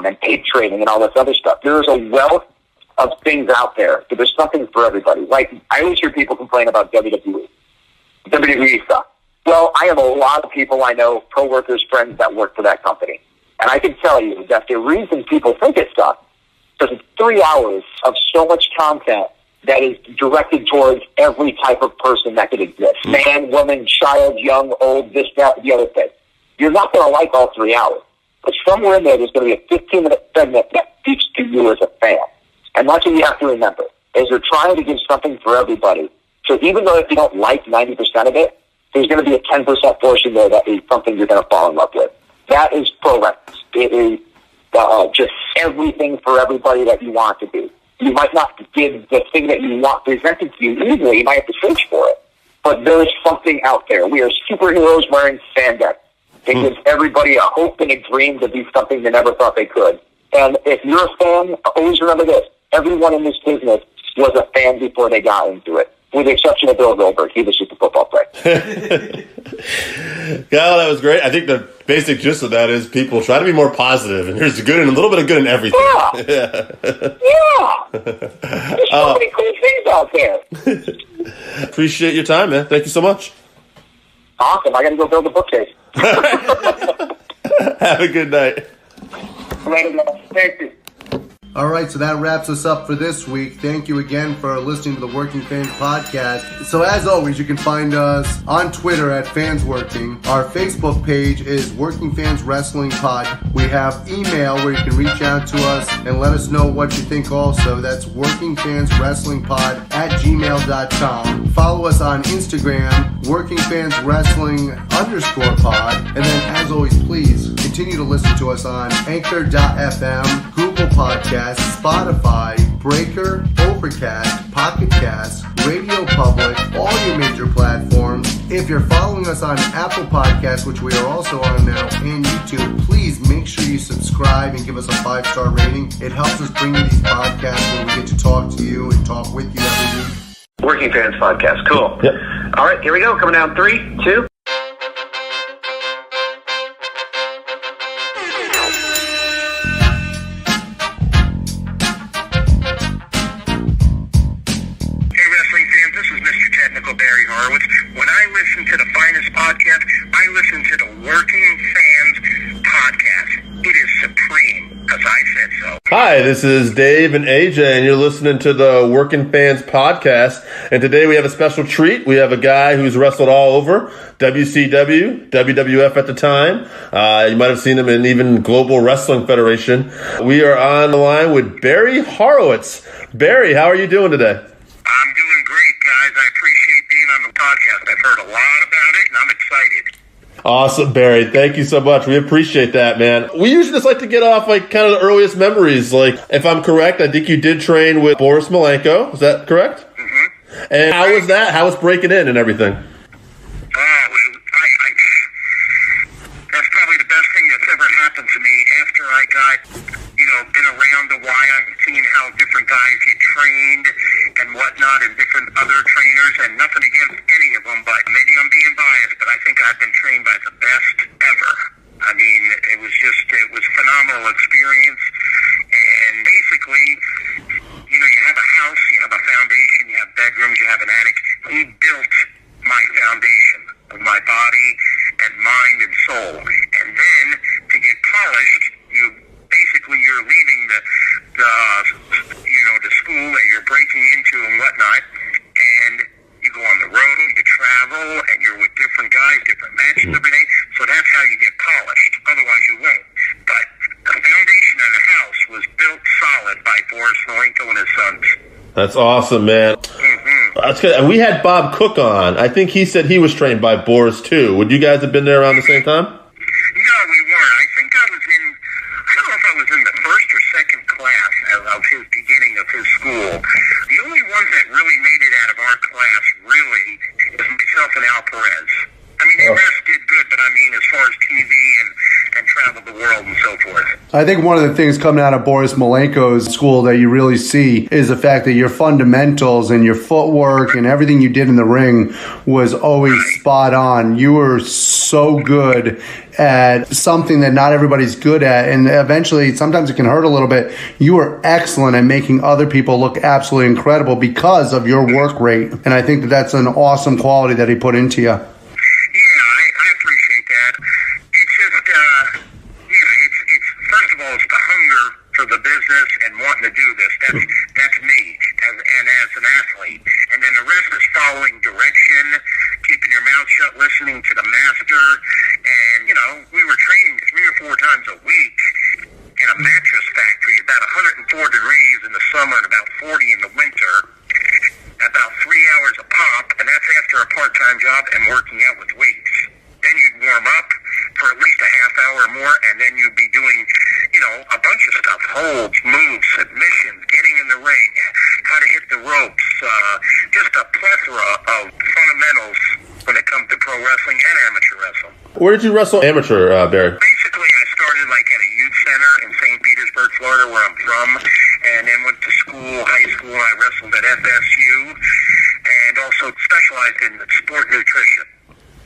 and tape trading and all this other stuff. There's a wealth of things out there. So there's something for everybody. Like, I always hear people complain about WWE. WWE stuff. Well, I have a lot of people I know, coworkers, friends that work for that company. And I can tell you that the reason people think it sucks is it's 3 hours of so much content that is directed towards every type of person that could exist. Man, woman, child, young, old, this, that, the other thing. You're not going to like all 3 hours. But somewhere in there's going to be a 15-minute segment that speaks to you as a fan. And that's what you have to remember, is they're trying to give something for everybody. So even though if you don't like 90% of it, there's going to be a 10% portion there that is something you're going to fall in love with. That is pro wrestling. It is just everything for everybody that you want to be. You might not get the thing that you want presented to you easily. You might have to search for it. But there is something out there. We are superheroes wearing spandex. It gives everybody a hope and a dream to be something they never thought they could. And if you're a fan, always remember this. Everyone in this business was a fan before they got into it. With the exception of Bill Goldberg. He was just a football player. Kyle, that was great. I think the basic gist of that is people try to be more positive, and there's good and a little bit of good in everything. Yeah. There's so many cool things out there. Appreciate your time, man. Thank you so much. Awesome. I got to go build a bookcase. Have a good night. Thank you. All right, so that wraps us up for this week. Thank you again for listening to the Working Fans Podcast. So as always, you can find us on Twitter at FansWorking. Our Facebook page is Working Fans Wrestling Pod. We have email where you can reach out to us and let us know what you think also. That's workingfanswrestlingpod@gmail.com. Follow us on Instagram, workingfanswrestling_pod. And then as always, please continue to listen to us on Anchor.fm, Google Podcasts, Spotify, Breaker, Overcast, Pocket Cast, Radio Public, all your major platforms. If you're following us on Apple Podcasts, which we are also on now, and YouTube, please make sure you subscribe and give us a 5-star rating. It helps us bring you these podcasts where we get to talk to you and talk with you every week. Working Fans Podcast. Cool. Yep. All right, here we go. Coming down 3, 2. podcast. I listen to the Working Fans podcast. It is supreme, because I said so. Hi, this is Dave and AJ, and you're listening to the Working Fans podcast. And today we have a special treat. We have a guy who's wrestled all over WCW, WWF at the time. You might have seen him in even Global Wrestling Federation. We are on the line with Barry Horowitz. Barry, how are you doing today? I'm doing great, guys. I appreciate being on the podcast. I've heard a lot about it, and I'm excited. Awesome, Barry. Thank you so much. We appreciate that, man. We usually just like to get off like kind of the earliest memories. Like, if I'm correct, I think you did train with Boris Malenko. Is that correct? Mm-hmm. And how was that? How was breaking in and everything? That's probably the best thing that's ever happened to me after I got, been around a while and seen how different guys get trained and whatnot and different other trainers, and nothing against any of them, but maybe I'm being biased, but I think I've been trained by the best ever. I mean, it was a phenomenal experience, and basically, you have a house, you have a foundation, you have bedrooms, you have an attic. He built my foundation of my body and mind and soul, and then to get polished, you're leaving the school that you're breaking into and whatnot, and you go on the road, you travel, and you're with different guys, different matches every day. So that's how you get polished. Otherwise, you won't. But the foundation of the house was built solid by Boris Malenko and his sons. That's awesome, man. Mm-hmm. That's good. And we had Bob Cook on. I think he said he was trained by Boris too. Would you guys have been there around the same time? No, we weren't. I think I don't know if I was in the first or second class of his beginning of his school. The only ones that really made it out of our class, really, is myself and Al Perez. I mean, the rest did good, but I mean, as far as TV and traveled the world and so forth. I think one of the things coming out of Boris Malenko's school that you really see is the fact that your fundamentals and your footwork and everything you did in the ring was always spot on. You were so good at something that not everybody's good at, and eventually sometimes it can hurt a little bit. You were excellent at making other people look absolutely incredible because of your work rate, and I think that's an awesome quality that he put into you. I appreciate that. It's just, it's first of all, it's the hunger for the business and wanting to do this. That's me as an athlete. And then the rest is following direction, keeping your mouth shut, listening to the master. And, we were training 3 or 4 times a week in a mattress factory, about 104 degrees in the summer and about 40 in the winter, about 3 hours a pop, and that's after a part-time job and working out with weights. Then you'd warm up for at least a half hour or more, and then you'd be doing, a bunch of stuff, holds, moves, submissions, getting in the ring, how to hit the ropes, just a plethora of fundamentals when it comes to pro wrestling and amateur wrestling. Where did you wrestle amateur, Barry? Basically, I started at a youth center in St. Petersburg, Florida, where I'm from, and then went to high school, and I wrestled at FSU, and also specialized in sport nutrition.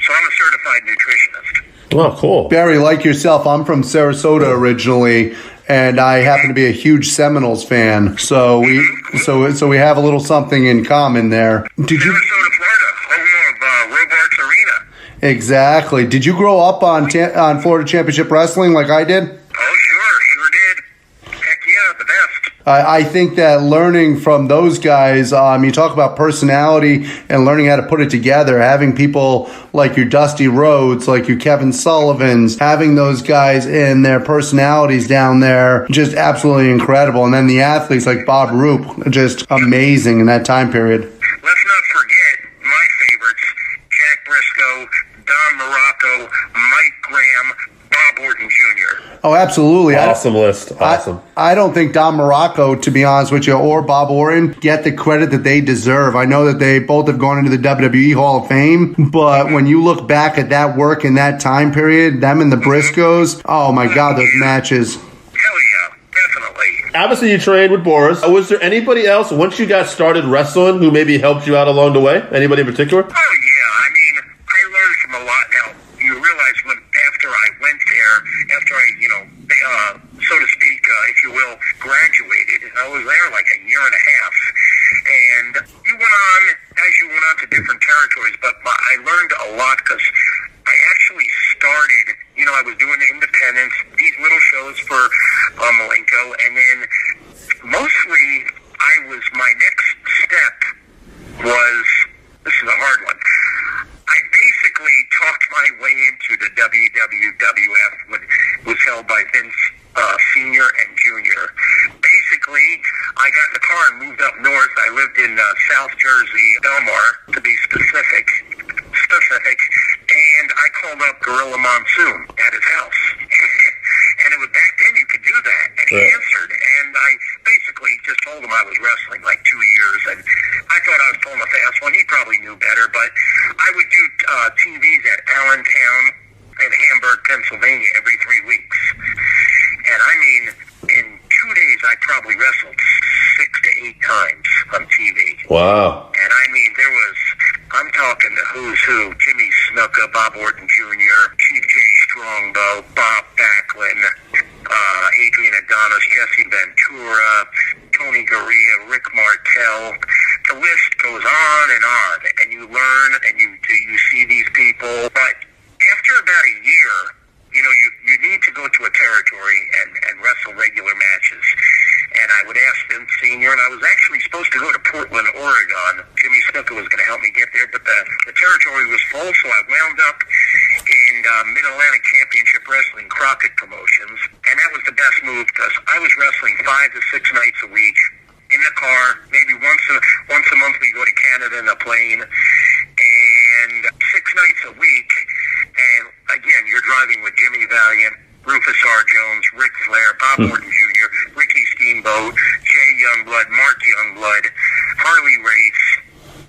So I'm a certified nutritionist. Oh, cool. Barry, like yourself, I'm from Sarasota originally, and I happen to be a huge Seminoles fan. So we have a little something in common there. Sarasota, Florida, home of Robarts Arena. Exactly. Did you grow up on Florida Championship Wrestling like I did? Oh, sure did. Heck yeah, the best. I think that learning from those guys, you talk about personality and learning how to put it together, having people like your Dusty Rhodes, like your Kevin Sullivans, having those guys and their personalities down there, just absolutely incredible. And then the athletes like Bob Roop, just amazing in that time period. Let's not forget my favorites, Jack Briscoe, Don Morocco, Mike Graham, Bob Orton Jr. Oh, absolutely. Awesome list. Awesome. I don't think Don Morocco, to be honest with you, or Bob Orton get the credit that they deserve. I know that they both have gone into the WWE Hall of Fame, but when you look back at that work in that time period, them and the Briscoes, oh my God, those matches. Hell yeah, definitely. Obviously, you trained with Boris. Was there anybody else, once you got started wrestling, who maybe helped you out along the way? Anybody in particular? Oh, yeah. I mean, I learned from a lot. Now, you realize after I went there, after I, so to speak, if you will, graduated, I was there like a year and a half. And you went on to different territories, but I learned a lot because I talked my way into the WWF, which was held by Vince Sr. and Jr. Basically, I got in the car and moved up north. I lived in South Jersey, Belmar, to be specific, and I called up Gorilla Monsoon at his house. And it was back then you could do that. And he answered, and I basically just told him I was wrestling like 2 years, and I thought I was pulling a fast one. He probably knew better, but I would do TVs at Allentown in Hamburg, Pennsylvania every 3 weeks. And I mean, in 2 days, I probably wrestled 6 to 8 times on TV. Wow. And I mean, I'm talking the who's who: Jimmy Snuka, Bob Orton Jr., Chief J. Strongbow, Bob Backlund, Adrian Adonis, Jesse Ventura, Tony Garea, Rick Martel. The list goes on, and you learn and you see these people. But after about a year, you need to go to a territory and wrestle regular matches. And I would ask Vince Sr., and I was actually supposed to go to Portland, Oregon. Jimmy Snuka was going to help me get there, but the territory was full, so I wound up in Mid-Atlantic Championship Wrestling, Crockett Promotions. And that was the best move because I was wrestling 5 to 6 nights a week in the car. Maybe once a month we go to Canada in a plane. And 6 nights a week. And again, you're driving with Jimmy Valiant, Rufus R. Jones, Ric Flair, Bob Orton Jr., Ricky Steamboat, Jay Youngblood, Mark Youngblood, Harley Race.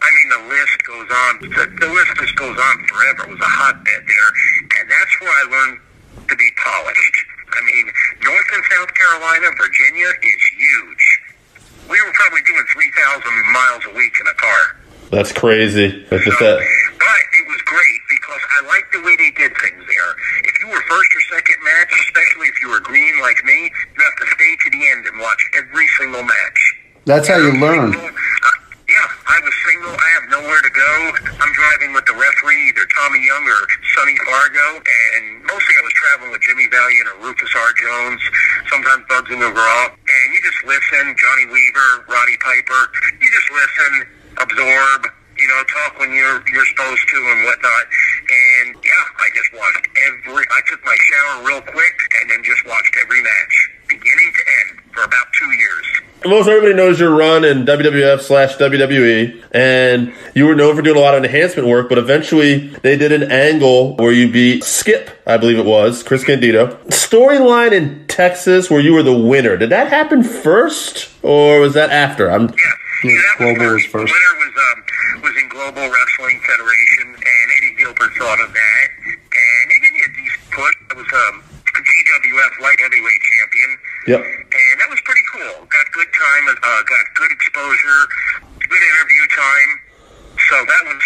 I mean, the list goes on. The list just goes on forever. It was a hotbed there. And that's where I learned to be polished. I mean, North and South Carolina, Virginia is huge. We were probably doing 3,000 miles a week in a car. That's crazy. But it was great because I liked the way they did things there. If you were first or second match, especially if you were green like me, you have to stay to the end and watch every single match. That's how you learn. Yeah, I was single. I have nowhere to go. I'm driving with the referee, either Tommy Young or Sonny Fargo, and mostly I was traveling with Jimmy Valiant or Rufus R. Jones, sometimes Bugs and McGraw, and you just listen, Johnny Weaver, Roddy Piper, you just listen, absorb, talk when you're supposed to and whatnot. And yeah, I just watched I took my shower real quick and then just watched every match, beginning to end, for about 2 years. Most everybody knows your run in WWF/WWE, and you were known for doing a lot of enhancement work, but eventually they did an angle where you beat Skip, I believe it was, Chris Candido. Storyline in Texas where you were the winner. Did that happen first, or was that after? Yeah, that Global was first. The winner was in Global Wrestling Federation, and Eddie Gilbert thought of that, and he gave me a decent push. It was a GWF light heavyweight champion. Yep. And that was pretty cool. Got good time, got good exposure, good interview time. So that was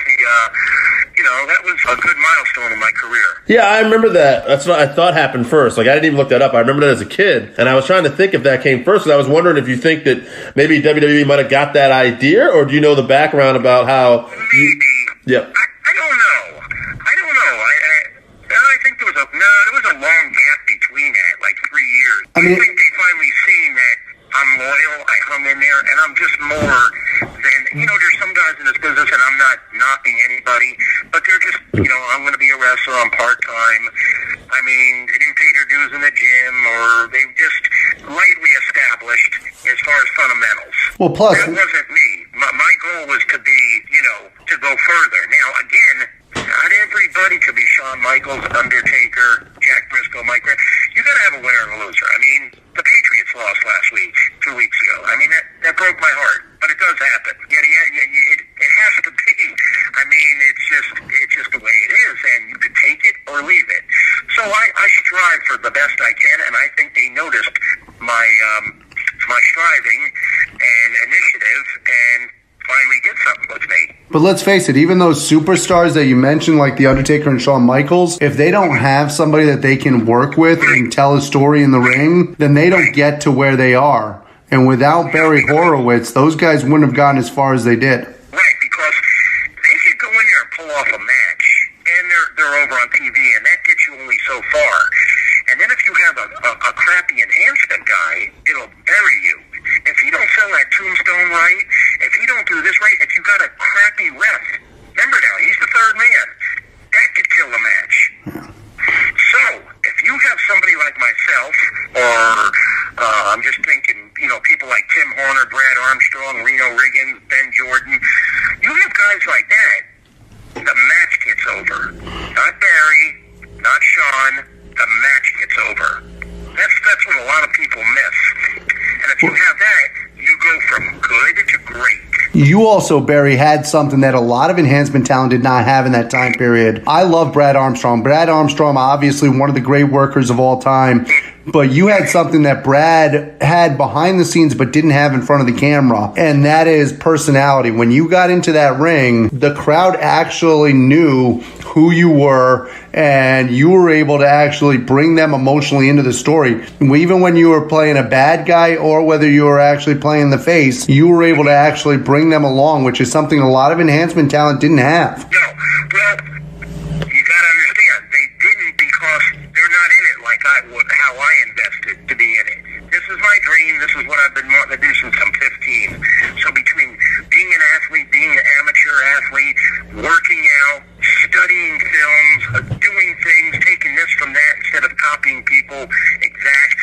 that was a good milestone in my career. Yeah, I remember that. That's what I thought happened first. Like, I didn't even look that up. I remember that as a kid, and I was trying to think if that came first. And I was wondering if you think that maybe WWE might have got that idea, or do you know the background about how? Maybe. Yeah. I don't know. I think there was a long gap between that, like 3 years. I think they finally seen that I'm loyal. I hung in there, and I'm just more than there's some guys in this business, and I'm not knocking anybody, but they're just I'm going to be a wrestler. I'm part-time. I mean, they didn't pay their dues in the gym, or they just lightly established as far as fundamentals. Well, plus that wasn't me. My goal was to be to go further. Now again, not everybody could be Shawn Michaels, Undertaker, Jack Briscoe, Mike Graham. You got to have a winner and a loser. I mean, the Patriots lost last week, 2 weeks ago. I mean, that broke my heart, but it does happen. It has to be. I mean, it's just the way it is, and you could take it or leave it. So I strive for the best I can, and I think they noticed my striving and initiative, and finally did something with me. But let's face it, even those superstars that you mentioned, like The Undertaker and Shawn Michaels, if they don't have somebody that they can work with and tell a story in the ring, then they don't get to where they are. And without Barry Horowitz, those guys wouldn't have gotten as far as they did. Right, because they could go in there and pull off a match, and they're over on TV, and that gets you only so far. And then if you have a crappy enhancement guy, it'll bury you. If he don't sell that tombstone right, if he don't do this right, if you got a crappy ref, remember now, he's the third man. That could kill a match. So, if you have somebody like myself, or I'm just thinking, people like Tim Horner, Brad Armstrong, Reno Riggins, Ben Jordan, you have guys like that, the match gets over. Not Barry, not Sean, the match gets over. That's what a lot of people miss. And if you have that, you go from good to great. You also, Barry, had something that a lot of enhancement talent did not have in that time period. I love Brad Armstrong. Brad Armstrong, obviously one of the great workers of all time. But you had something that Brad had behind the scenes but didn't have in front of the camera, and that is personality. When you got into that ring, the crowd actually knew who you were, and you were able to actually bring them emotionally into the story. Even when you were playing a bad guy or whether you were actually playing the face, you were able to actually bring them along, which is something a lot of enhancement talent didn't have. No, well, you got to understand, they didn't because they're not in it like how I invested to be in it. This is my dream. This is what I've been wanting to do since I'm 15. So between being an athlete, being an amateur athlete, working out, studying films, doing things, taking this from that instead of copying people exact,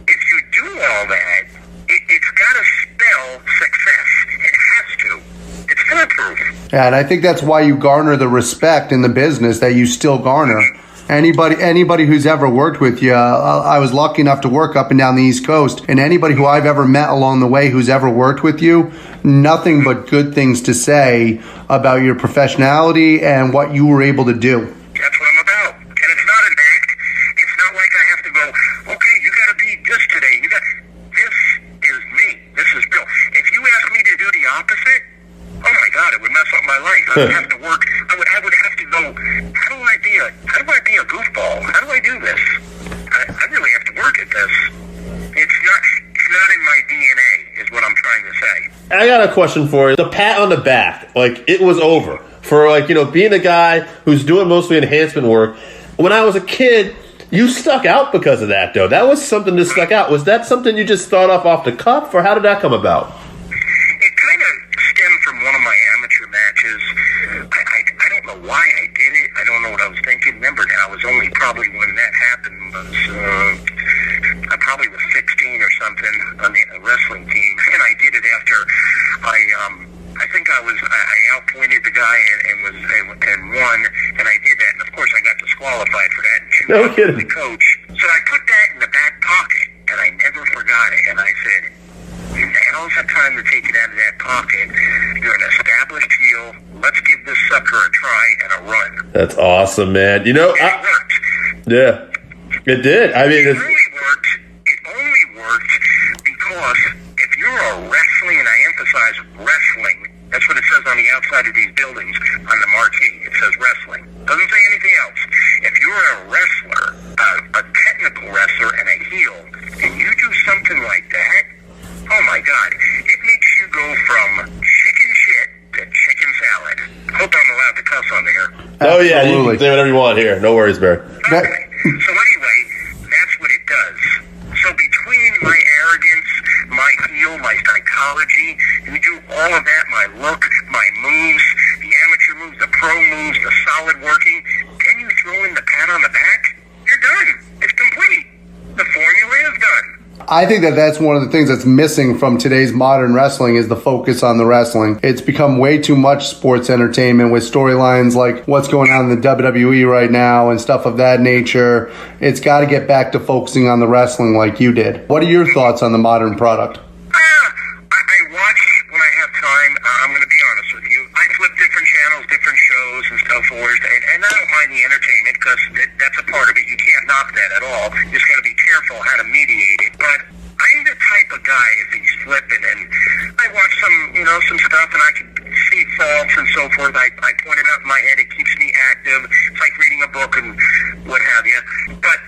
if you do all that, it's got to spell success. It has to. It's foolproof. Yeah, and I think that's why you garner the respect in the business that you still garner. Anybody who's ever worked with you, I was lucky enough to work up and down the East Coast, and anybody who I've ever met along the way who's ever worked with you, nothing but good things to say about your professionality and what you were able to do. That's what I'm about. And it's not an act. It's not like I have to go, okay, you got to be this today. This is me. This is real. If you ask me to do the opposite, oh my God, it would mess up my life. I would have to work. I would have to go, how do I be a goofball? How do I do this? I really have to work at this. It's not in my DNA, is what I'm trying to say. I got a question for you. The pat on the back, like it was over for being a guy who's doing mostly enhancement work. When I was a kid, you stuck out because of that, though. That was something that stuck out. Was that something you just thought off the cuff, or how did that come about? It kind of stemmed from one of my amateur matches. I don't know why I did it. I don't know what I was thinking. Remember now, I was only probably when that happened I probably was 16 or something on the wrestling team, and I did it after I think I outpointed the guy and won, and I did that, and of course I got disqualified for that. No kidding. The coach. So I put that in the back pocket, and I never forgot it, and I said, now's the time to take it out of that pocket. You're an established heel. Let's give this sucker a try and a run. That's awesome, man. It worked. Yeah, it did. I mean, It only worked because if you're a wrestling, and I emphasize wrestling, that's what it says on the outside of these buildings on the marquee. It says wrestling. Doesn't say anything else. If you're a wrestler, a technical wrestler and a heel, and you do something like that, oh my God, it makes you go from chicken shit to chicken salad. Hope I'm allowed to cuss on there. Oh yeah, you can say whatever you want here. No worries, Barry. Okay. So anyway, that's what it does. So between my arrogance, my heel, my psychology, you do all of that, my look, my moves, the amateur moves, the pro moves, the solid working, then you throw in the pat on the back, you're done. It's complete. The formula is done. I think that's one of the things that's missing from today's modern wrestling is the focus on the wrestling. It's become way too much sports entertainment with storylines like what's going on in the WWE right now and stuff of that nature. It's got to get back to focusing on the wrestling like you did. What are your thoughts on the modern product? I watch when I have time. I'm going to be honest with you. I flip different channels, different shows and stuff for it, and I don't mind the entertainment because that's a part of it. You can't knock that at all. You just got to be careful how to mediate it. But I'm the type of guy, if he's flipping, and I watch some stuff, and I can see faults and so forth. I point it out in my head. It keeps me active. It's like reading a book and what have you. But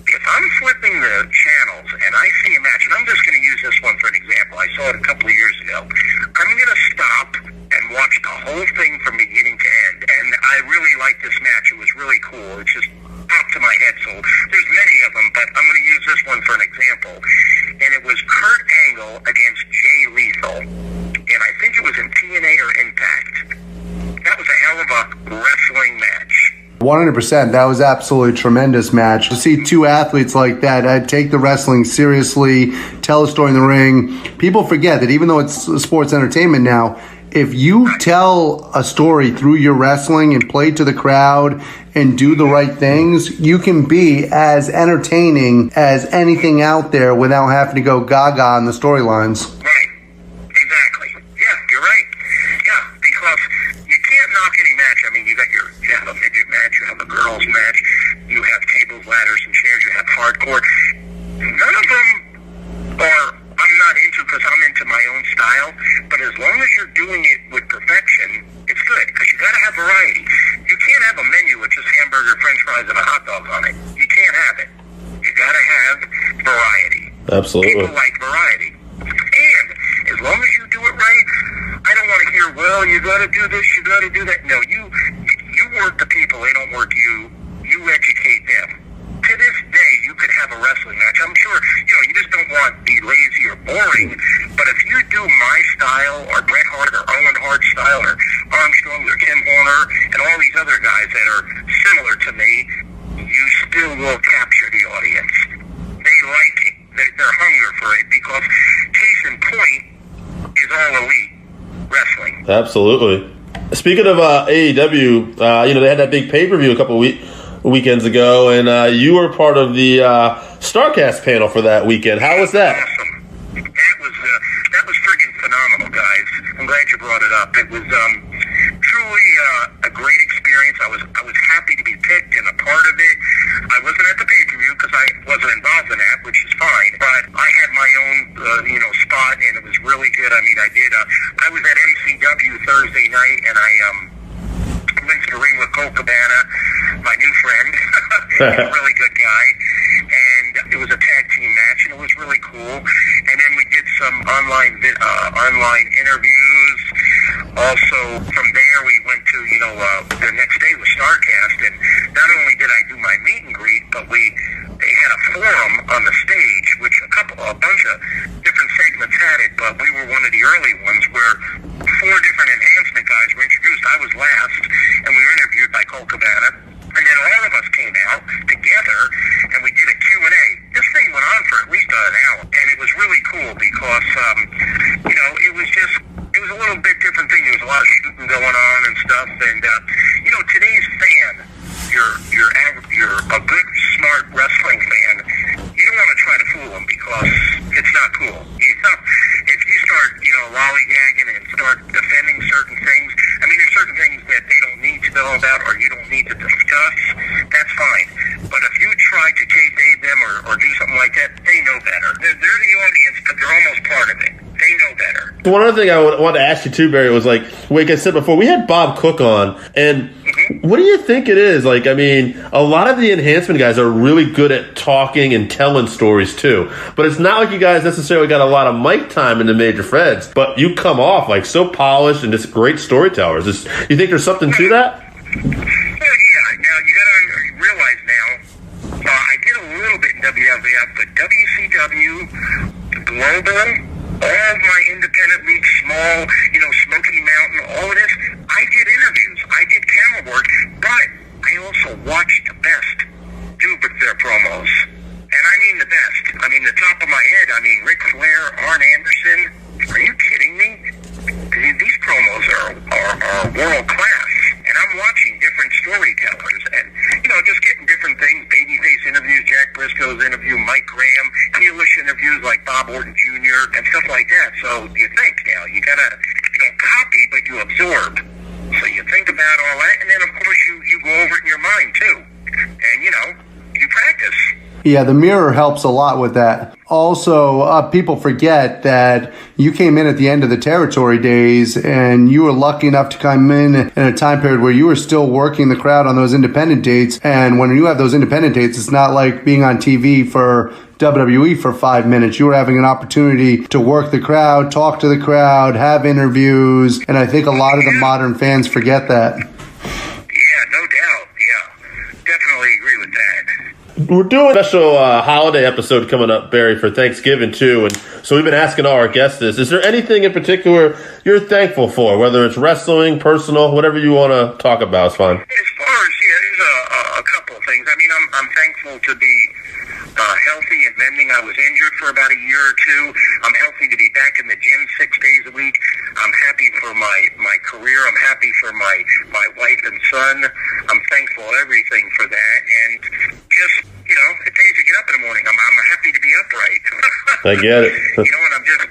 if I'm flipping the channels and I see a match, and I'm just going to use this one for an example. I saw it a couple of years ago. I'm going to stop and watch the whole thing from beginning to end. And I really like this match. It was really cool. It's just popped to my head. So there's many of them, but I'm going to use this one for an example. And it was Kurt Angle against Jay Lethal. And I think it was in TNA or Impact. That was a hell of a wrestling match. 100%. That was absolutely a tremendous match. To see two athletes like that take the wrestling seriously, tell a story in the ring. People forget that even though it's sports entertainment now, if you tell a story through your wrestling and play to the crowd and do the right things, you can be as entertaining as anything out there without having to go gaga on the storylines. Right. Exactly. Yeah, you're right. Yeah, because you can't knock any match. I mean, you have a midget match, you have a girls match, you have tables, ladders, and chairs, you have hardcore. None of them I'm not into because I'm into my own style, but as long as you're doing it with perfection, it's good because you got to have variety. You can't have a menu with just hamburger, french fries, and a hot dog on it. You can't have it. You got to have variety. Absolutely. People like variety. And as long as you do it right, I don't want to hear, well, you got to do this, you got to do that. No, you work the people, they don't work you. You educate them. To this day, you could have a wrestling match. I'm sure, you just don't want to be lazy or boring, but if you do my style or Bret Hart or Owen Hart style or Armstrong or Tim Horner and all these other guys that are similar to me, you still will capture the audience. They like it. They're hungry for it because case in point is all elite wrestling. Absolutely. Speaking of AEW, they had that big pay-per-view a couple weekends ago, and you were part of the StarCast panel for that weekend. How was that? Awesome. That was friggin' phenomenal, guys. I'm glad you brought it up. It was truly a great experience. I was happy to be picked and a part of it. I wasn't at the pay-per-view because I wasn't involved in that, which is fine. But I had my own, spot, and it was really good. I mean, I was at MCW Thursday night, and I went to the ring with Cole Cabana, my new friend. He's a really good guy. And it was a tag team match, and it was really cool. And then we did some online interviews. Also, from there, we went to, the next day was StarCast. And not only did I do my meet and greet, but they had a forum on the stage, which a bunch of different segments had it, but we were one of the early ones where 4 different enhancement guys were introduced. I was last, and we were interviewed by Cole Cabana. And then all of us came out together, and we did a Q&A. This thing went on for at least an hour, and it was really cool because, it was a little bit different thing. There was a lot of shooting going on and stuff, and, today's fan, you're a good, smart wrestling fan. You don't want to try to fool them because it's not cool. If you start, lollygagging and start defending certain things, there's certain things that they don't need to know about or you don't need to discuss, that's fine. But if you try to kayfabe them or do something like that, they know better. They're the audience, but they're almost part of it. They know better. One other thing I wanted to ask you too, Barry, was like I said before, we had Bob Cook on, and what do you think it is? A lot of the enhancement guys are really good at talking and telling stories too, but it's not like you guys necessarily got a lot of mic time in the major feds, but you come off so polished and just great storytellers. You think there's something to that? Well, yeah. Now, you got to realize now, I did a little bit in WWF, but WCW, Global, all of my independent leagues, small, Smoky Mountain, all of this, I did interviews. I did camera work, but I also watched the best do their promos. And I mean the best. The top of my head, Ric Flair, Arn Anderson. Are you kidding me? These promos are world class. And I'm watching different storytellers and, just getting different things. Babyface interviews, Jack Briscoe's interview, Mike Graham, heelish interviews like Bob Orton Jr. and stuff like that. So you think now, you gotta, copy, but you absorb. So you think about all that, and then of course you go over it in your mind too. And, you practice. Yeah, the mirror helps a lot with that. Also, people forget that you came in at the end of the territory days and you were lucky enough to come in a time period where you were still working the crowd on those independent dates. And when you have those independent dates, it's not like being on TV for WWE for 5 minutes. You were having an opportunity to work the crowd, talk to the crowd, have interviews. And I think a lot of the modern fans forget that. Yeah, no doubt. Yeah, definitely agree with that. We're doing a special holiday episode coming up, Barry, for Thanksgiving, too. And so we've been asking all our guests this. Is there anything in particular you're thankful for, whether it's wrestling, personal, whatever you want to talk about is fine? As far as, there's a couple of things. I mean, I'm thankful to be healthy and mending. I was injured for about a year or two. I'm healthy to be back in the gym 6 days a week. I'm happy for my career. I'm happy for my wife and son. I'm thankful everything for that. And just, it pays to get up in the morning. I'm happy to be upright. I get it. And I'm just,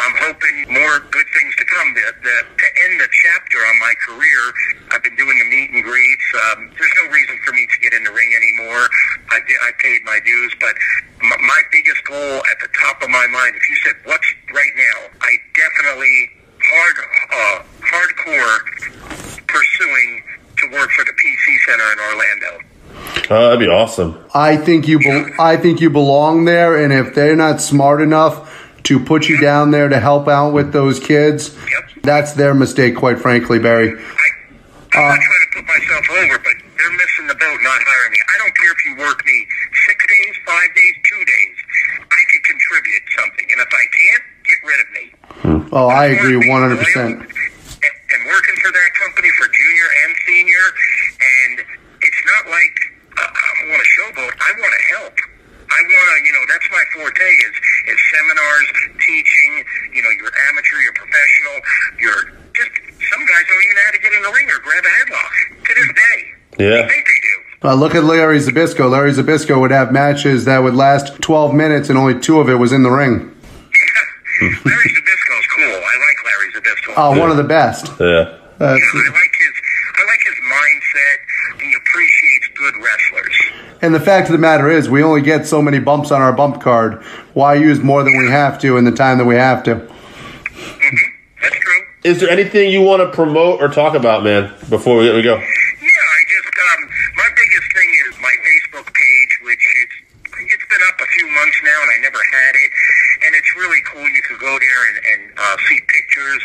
I'm hoping more good things to come. To end the chapter on my career, I've been doing the meet and greets. There's no reason for me to get in the ring anymore. I paid my dues, but my biggest goal at the top of my mind, if you said what's right now, I definitely hardcore pursuing to work for the PC Center in Orlando. Oh, that'd be awesome. I think you belong there, and if they're not smart enough to put you down there to help out with those kids, that's their mistake, quite frankly, Barry. I'm not trying to put myself over, but they're missing the boat not hiring me. I don't care if you work me 6 days, 5 days, 2 days. I could contribute something, and if I can't, get rid of me. Oh, I agree 100%. And working for that company for junior and senior, and it's not like I want to showboat. I want to help. I want to, that's my forte is seminars, teaching, you're amateur, you're professional, some guys don't even know how to get in the ring or grab a headlock to this day. Yeah. I think they do. Look at Larry Zbyszko. Larry Zbyszko would have matches that would last 12 minutes and only 2 of it was in the ring. Yeah. Larry Zbyszko's cool. I like Larry Zbyszko. Oh, one of the best. Yeah. I like his mindset. He appreciates good wrestlers. And the fact of the matter is, we only get so many bumps on our bump card. Why use more than we have to in the time that we have to? Mm-hmm. That's true. Is there anything you want to promote or talk about, man, before we go? Yeah, I just, my biggest thing is my Facebook page, which it's been up a few months now, and I never had it. And it's really cool. You could go there and see pictures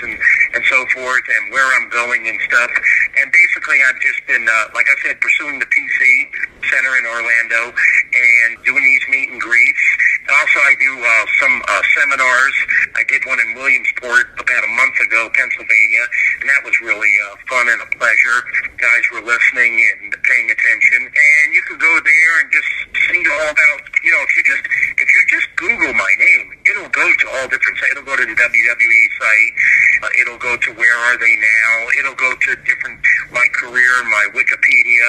and so forth and where I'm going and stuff. And basically, I've just been, like I said, pursuing the PC Center in Orlando and doing these meet and greets. Also, I do some seminars. I did one in Williamsport about a month ago, Pennsylvania, and that was really fun and a pleasure. Guys were listening and paying attention. And you could go there and just see all about, if you just Google my name, it'll go to all different sites. It'll go to the WWE site. It'll go to Where Are They Now. It'll go to different, my career, my Wikipedia.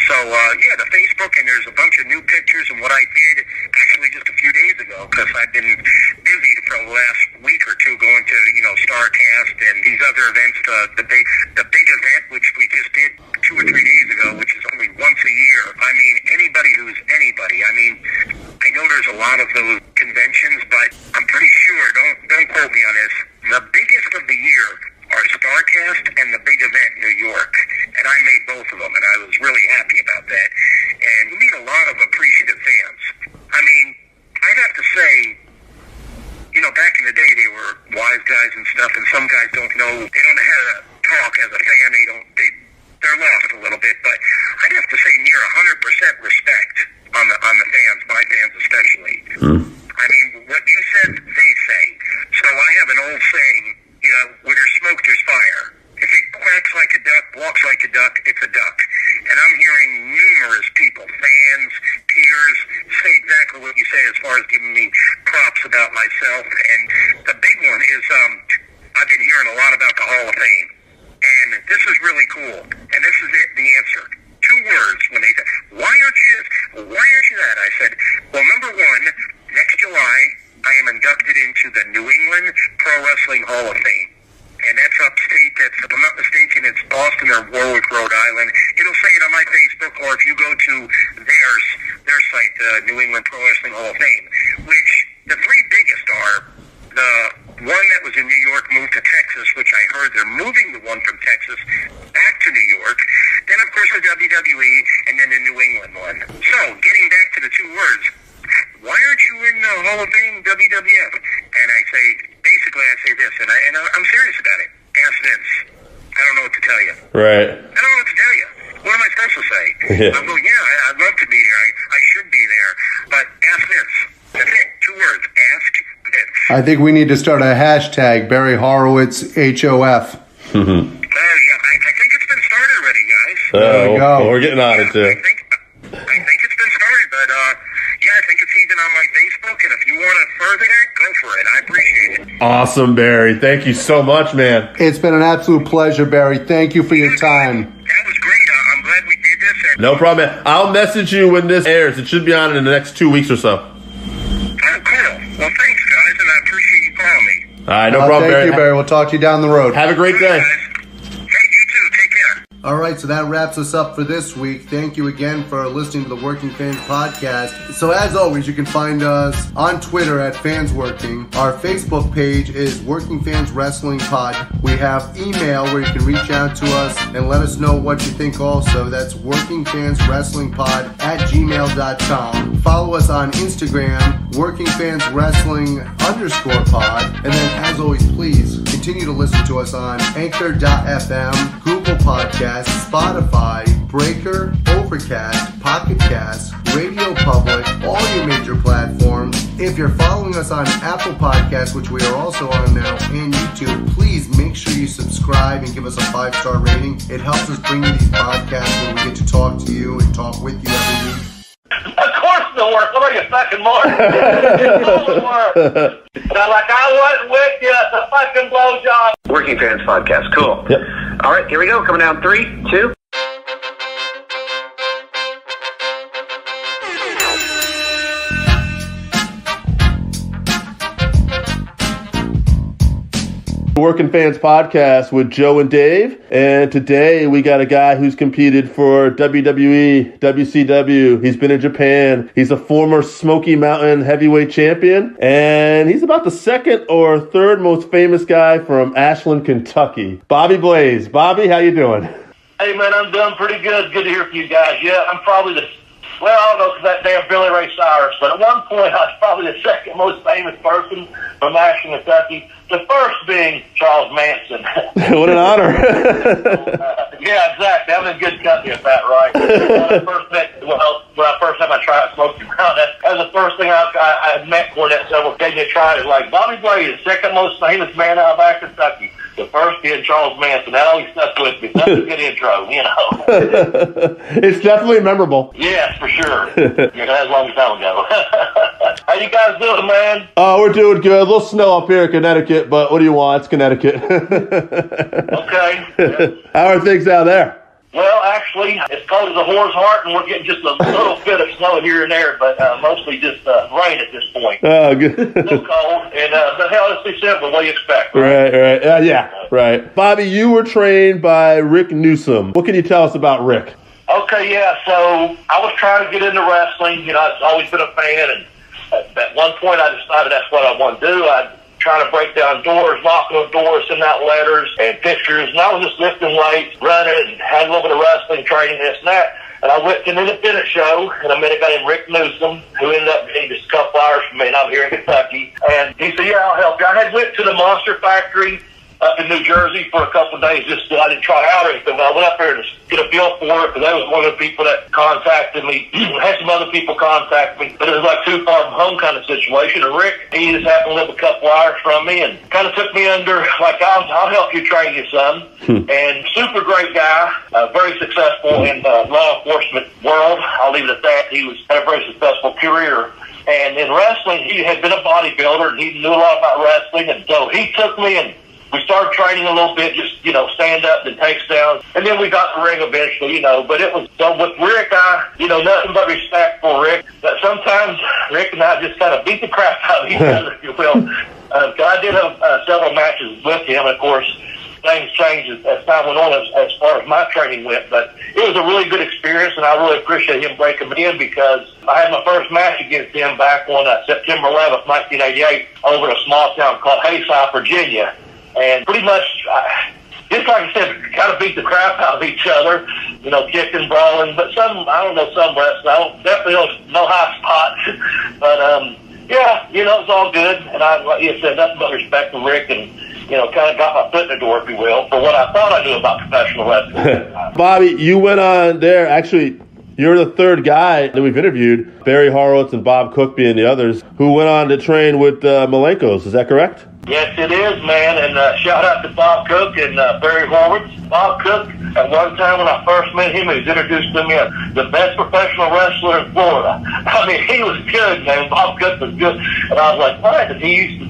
So, the Facebook, and there's a bunch of new pictures and what I did actually just a few days ago because I've been busy for the last week or two going to, StarCast and these other events, the big event, which we just did 2 or 3 days ago, which is only once a year. I mean, anybody who's anybody. I mean, I know there's a lot of those conventions, but I'm pretty sure, don't quote me on this, the biggest of the year are StarCast and the big event in New York. And I made both of them, and I was really happy about that. And you meet a lot of appreciative fans. I mean, I'd have to say, back in the day, they were wise guys and stuff, and some guys they don't know how to talk as a fan. They're lost a little bit, but I'd have to say near 100% respect on the fans, my fans especially. I mean, what you said, they say. So I have an old saying, where there's smoke, there's fire. If it quacks like a duck, walks like a duck, it's a duck. And I'm hearing numerous people, fans, peers, say exactly what you say as far as giving me props about myself. And the big one is I've been hearing a lot about the Hall of Fame. And this is really cool. And this is the answer. 2 words when they say, why aren't you that? I said, well, number one, next July, I am inducted into the New England Pro Wrestling Hall of Fame. And that's upstate. If I'm not mistaken, it's Boston or Warwick, Rhode Island. It'll say it on my Facebook, or if you go to their site, the New England Pro Wrestling Hall of Fame, which the 3 biggest are the one that was in New York moved to Texas, which I heard they're moving the one from Texas back to New York. Then, of course, the WWE, and then the New England one. So, getting back to the 2 words, why aren't you in the Hall of Fame WWF? And I say this, and I'm serious about it. Ask Vince. I don't know what to tell you. Right. I don't know what to tell you. What am I supposed to say? Yeah. I'll go, I'd love to be there. I should be there. But ask Vince. That's it. 2 words. Ask Vince. I think we need to start a hashtag, Barry Horowitz HOF. I think it's been started already, guys. There we go. Well, we're getting on it, too. I think it's been started, but yeah, I think it's even on my Facebook, and if you want to further that, go for it. I appreciate it. Awesome, Barry. Thank you so much, man. It's been an absolute pleasure, Barry. Thank you for your time. That was great. I'm glad we did this. And No problem, man. I'll message you when this airs. It should be on in the next 2 weeks or so. oh, cool. Well, thanks, guys, and I appreciate you calling me. All right, no problem, Thank Barry. you, Barry. We'll talk to you down the road. Have a great day. Guys. Hey, you too. Take care. All right, so that wraps us up for this week. Thank you again for listening to the Working Fans Podcast. So as always, you can find us on Twitter at FansWorking. Our Facebook page is Working Fans Wrestling Pod. We have email where you can reach out to us and let us know what you think also. That's workingfanswrestlingpod@gmail.com. Follow us on Instagram, workingfanswrestling_pod. And then as always, please continue to listen to us on anchor.fm, Google Podcasts, Spotify, Breaker, Overcast, Pocket Cast, Radio Public, all your major platforms. If you're following us on Apple Podcasts, which we are also on now, and YouTube, please make sure you subscribe and give us a 5-star rating. It helps us bring you these podcasts where we get to talk to you and talk with you every week. Of course it'll work. What are you, fucking Mark? It'll work. Now, like I wasn't with you, it's a fucking blowjob. Working Fans Podcast. Cool. Yep. All right, here we go. Coming down 3, 2. Working Fans Podcast with Joe and Dave. And today we got a guy who's competed for WWE, WCW. He's been in Japan. He's a former Smoky Mountain heavyweight champion. And he's about the second or third most famous guy from Ashland, Kentucky. Bobby Blayze. Bobby, how you doing? Hey, man, I'm doing pretty good. Good to hear from you guys. Yeah, I'm probably I don't know, because that damn Billy Ray Cyrus, but at one point I was probably the second most famous person from Ashland, Kentucky. The first being Charles Manson. What an honor. Yeah, exactly. I'm in good company with that, right? When I first time I tried smoking around, that was the first thing I met Cornette several gave me a try. It was like, Bobby Blayze, the second most famous man out of Ashland, Kentucky. The first being Charles Manson. That always stuck with me. That's a good intro, you know. It's definitely memorable. Yes, for sure. Yeah, that's a long time ago. How you guys doing, man? Oh, we're doing good. A little snow up here in Connecticut, but what do you want? It's Connecticut. Okay. Yeah. How are things out there? Well, actually, it's cold as a whore's heart, and we're getting just a little bit of snow here and there, but mostly just rain at this point. Oh, good. Still cold, and but hell, it's December. What do you expect? Right. Yeah, right. Bobby, you were trained by Rick Newsom. What can you tell us about Rick? Okay, yeah, so I was trying to get into wrestling. You know, I've always been a fan, and at one point I decided that's what I want to do. I'd trying to break down doors, knocking on doors, sending out letters and pictures, and I was just lifting weights, running, and had a little bit of wrestling training, this and that. And I went to an independent show, and I met a guy named Rick Newsom, who ended up being just a couple hours from me, and I'm here in Kentucky. And he said, yeah, I'll help you. I had went to the Monster Factory up in New Jersey for a couple of days, just so I didn't try out or anything, but I went up there to get a feel for it, because that was one of the people that contacted me. I had some other people contact me, but it was like too far from home kind of situation. And Rick, he just happened to live a couple hours from me, and kind of took me under, like, I'll help you train you, son. And super great guy, very successful in the law enforcement world. I'll leave it at that. He had a very successful career. And in wrestling, he had been a bodybuilder, and he knew a lot about wrestling, and so he took me and we started training a little bit, just, you know, stand up and takes down. And then we got the ring eventually, you know. But it was, so with Rick, nothing but respect for Rick. But sometimes Rick and I just kind of beat the crap out of each other, if you will. I did have several matches with him. Of course, things changed as time went on as far as my training went. But it was a really good experience, and I really appreciate him breaking me in, because I had my first match against him back on September 11th, 1988, over in a small town called Hayside, Virginia. And pretty much, just like I said, kind of beat the crap out of each other, you know, kicking, brawling. But some wrestling, definitely no high spots. But, yeah, you know, it's all good. And I, like you said, nothing but respect for Rick, and, you know, kind of got my foot in the door, if you will, for what I thought I knew about professional wrestling. Bobby, you went on there, actually, you're the third guy that we've interviewed, Barry Horowitz and Bob Cook being the others, who went on to train with Malenkos. Is that correct? Yes, it is, man. And shout out to Bob Cook and Barry Horowitz. Bob Cook, at one time when I first met him, he was introduced to me as the best professional wrestler in Florida. I mean, he was good, man. Bob Cook was good. And I was like, what? And he used to,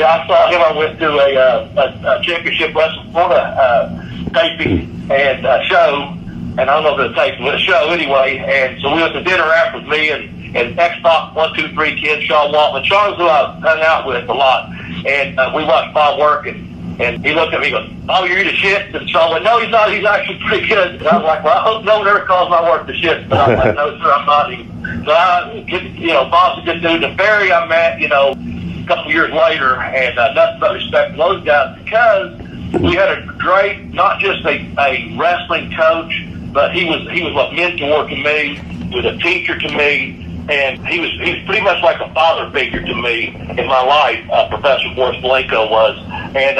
I saw him. I went to a Championship Wrestling Florida taping and show. And I don't know if it was taping, but a show anyway. And so we went to dinner after with me and X-Pac 123 Kid, Sean Waltman. Sean's who I hung out with a lot. And we watched Bob work, and he looked at me and goes, "Oh, you're the shit." And Sean went, "No, he's not. He's actually pretty good." And I was like, "Well, I hope no one ever calls my work the shit." But I was like, "No, sir, I'm not." So Bob's a good dude. And Barry I met, a couple years later, and nothing but respect for those guys because we had a great, not just a wrestling coach, but he was a mentor to me, he was a teacher to me. And he was pretty much like a father figure to me in my life. Professor Boris Blayze was, and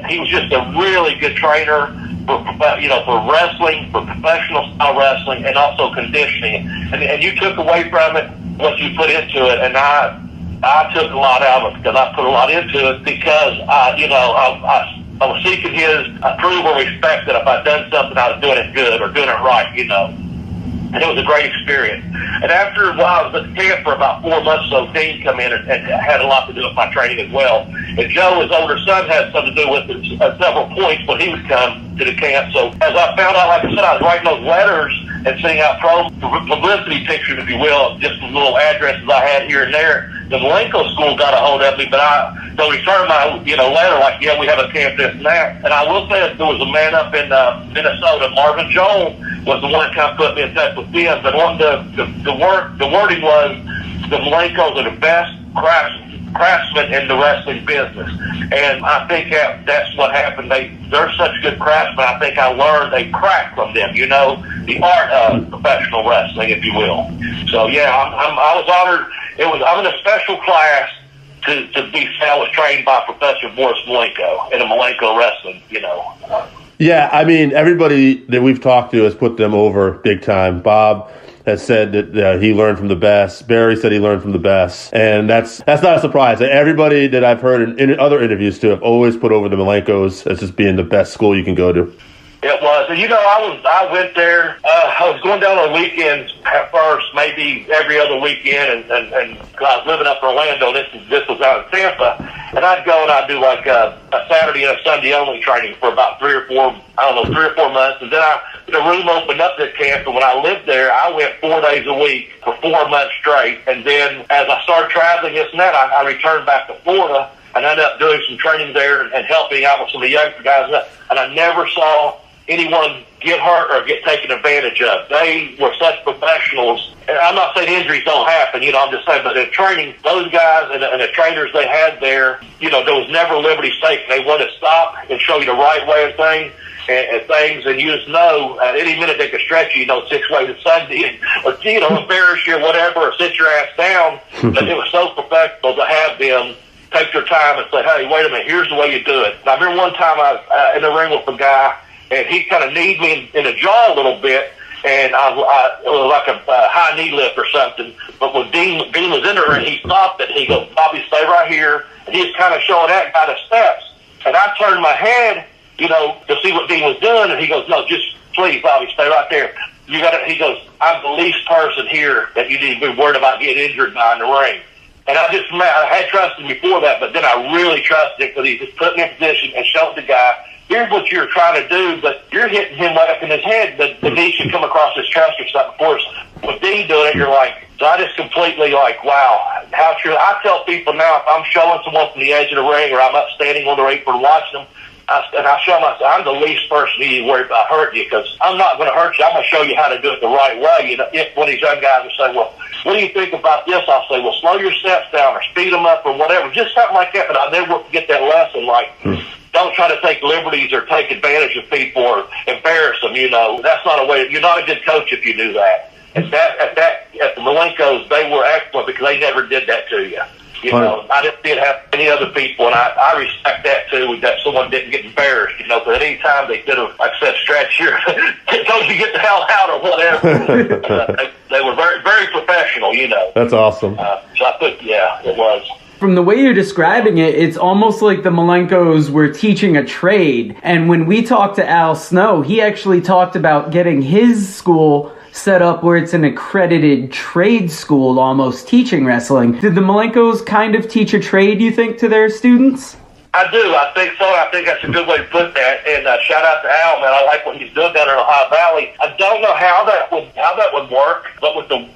he was just a really good trainer for wrestling, for professional style wrestling, and also conditioning. And you took away from it what you put into it, and I took a lot out of it because I put a lot into it because I was seeking his approval, respect that if I'd done something, I was doing it good or doing it right, And it was a great experience. And after a while, I was at the camp for about 4 months, so Dean come in and had a lot to do with my training as well. And Joe, his older son, had something to do with it at several points when he would come to the camp. So as I found out, like I said, I was writing those letters and sending out publicity pictures, if you will, just the little addresses I had here and there. The Malenko school got a hold of me, but so he returned my, letter like, yeah, we have a camp, this and that. And I will say that there was a man up in Minnesota, Marvin Joel, was the one that kind of put me in touch with them. But on the wording was the Malenkos are the best craftsmen in the wrestling business. And I think that's what happened. They're such good craftsmen. I think I learned a craft from them, the art of professional wrestling, if you will. So yeah, I was honored. I'm in a special class to be said I was trained by Professor Boris Malenko in a Malenko wrestling, Yeah, I mean, everybody that we've talked to has put them over big time. Bob has said that he learned from the best. Barry said he learned from the best. And that's not a surprise. Everybody that I've heard in other interviews too have always put over the Malenkos as just being the best school you can go to. It was. And, I went there. I was going down on weekends at first, maybe every other weekend, and I was living up in Orlando. This was out in Tampa. And I'd go and I'd do like a Saturday and a Sunday only training for about 3 or 4 months. And then the room opened up at camp. And when I lived there, I went 4 days a week for 4 months straight. And then as I started traveling this and that, I returned back to Florida and ended up doing some training there and helping out with some of the younger guys. And I never saw anyone get hurt or get taken advantage of. They were such professionals. And I'm not saying injuries don't happen, I'm just saying, but in training, those guys and the trainers they had there, there was never liberty taken. They wanted to stop and show you the right way of things. And you just know at any minute they could stretch you, 6 ways to Sunday, or embarrass you or whatever, or sit your ass down. But it was so professional to have them take their time and say, "Hey, wait a minute, here's the way you do it." And I remember one time I was in the ring with a guy, and he kind of kneed me in the jaw a little bit, and it was like a high knee lift or something. But when Dean was in the ring, he stopped it. He goes, "Bobby, stay right here." And he was kind of showing that guy the steps. And I turned my head, to see what Dean was doing, and he goes, "No, just please, Bobby, stay right there. He goes, "I'm the least person here that you need to be worried about getting injured by in the ring." And I had trusted him before that, but then I really trusted him because he just put me in position and showed the guy, here's what you're trying to do, but you're hitting him right up in his head. The knee should come across his chest or something. Of course, with Dean doing it, you're like, so I just completely like, wow, how true. I tell people now, if I'm showing someone from the edge of the ring or I'm up standing on the apron watching them, I show myself, I'm the least person you need to worry about hurting you because I'm not going to hurt you. I'm going to show you how to do it the right way. If one of these young guys will say, well, what do you think about this? I'll say, well, slow your steps down or speed them up or whatever. Just something like that. But I'll never forget that lesson. Like, don't try to take liberties or take advantage of people or embarrass them. That's not a way. You're not a good coach if you do that. At the Malenkos, they were excellent because they never did that to you. I just didn't have any other people, and I respect that too, that someone didn't get embarrassed, because at any time they could have, like I said, stretch your, told you to get the hell out or whatever. They were very, very professional, That's awesome. So I think, yeah, it was. From the way you're describing it, it's almost like the Malenkos were teaching a trade. And when we talked to Al Snow, he actually talked about getting his school set up where it's an accredited trade school almost teaching wrestling. Did the Malenkos kind of teach a trade, you think, to their students? I do. I think so. I think that's a good way to put that. And shout out to Al, man. I like what he's doing down in Ohio Valley. I don't know how that would work, but with the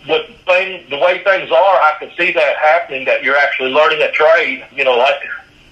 way things are, I can see that happening. That you're actually learning a trade, like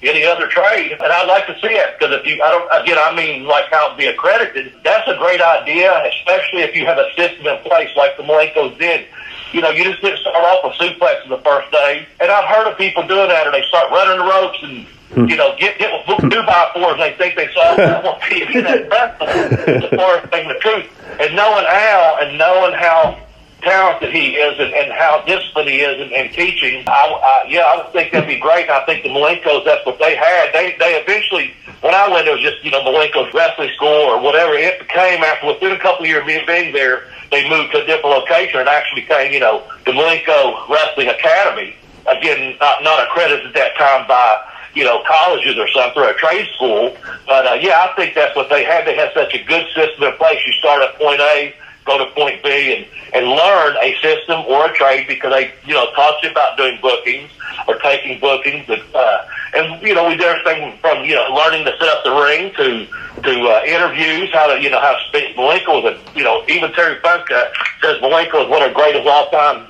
any other trade. And I'd like to see it because like how it be accredited. That's a great idea, especially if you have a system in place like the Malenkos did. You just didn't start off with suplexes the first day. And I've heard of people doing that, or they start running the ropes and get 2x4s, and they think they saw one TV. That's the far thing, the truth. And knowing Al and knowing how talented he is and how disciplined he is in teaching, I would think that'd be great. I think the Malenkos, that's what they had. They eventually, when I went, it was just, Malenkos wrestling school or whatever. It became, within a couple of years of being there, they moved to a different location and actually became, the Malenko Wrestling Academy. Again, not accredited at that time by, colleges or something, or a trade school. But, I think that's what they had. They had such a good system in place. You start at point A, go to point B, and learn a system or a trade because they, taught you about doing bookings or taking bookings. And we did everything from, learning to set up the ring to interviews, how to speak. Malenko was even Terry Funk says Malenko is one of the greatest all-time,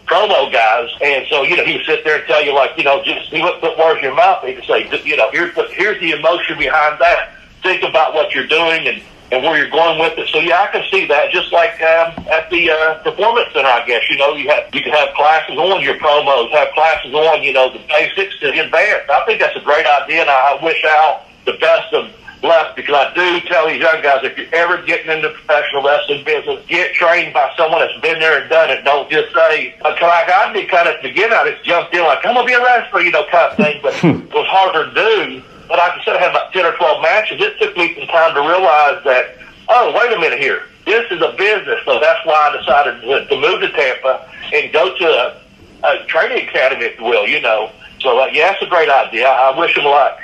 promo guys. And so, he would sit there and tell you, he wouldn't put words in your mouth. He would say, here's the emotion behind that. Think about what you're doing and where you're going with it. So, I can see that. Just like at the Performance Center, I guess. You can have classes on your promos, have classes on, the basics to the advanced. I think that's a great idea, and I wish Al the best of luck, because I do tell these young guys, if you're ever getting into professional wrestling business, get trained by someone that's been there and done it. Don't just say, I did kind of at the beginning, I just jumped in like, I'm going to be a wrestler, kind of thing, but it was harder to do. But like I said, I had about 10 or 12 matches. It took me some time to realize that, wait a minute here. This is a business. So that's why I decided to move to Tampa and go to a training academy, if you will, So, it's a great idea. I wish them luck.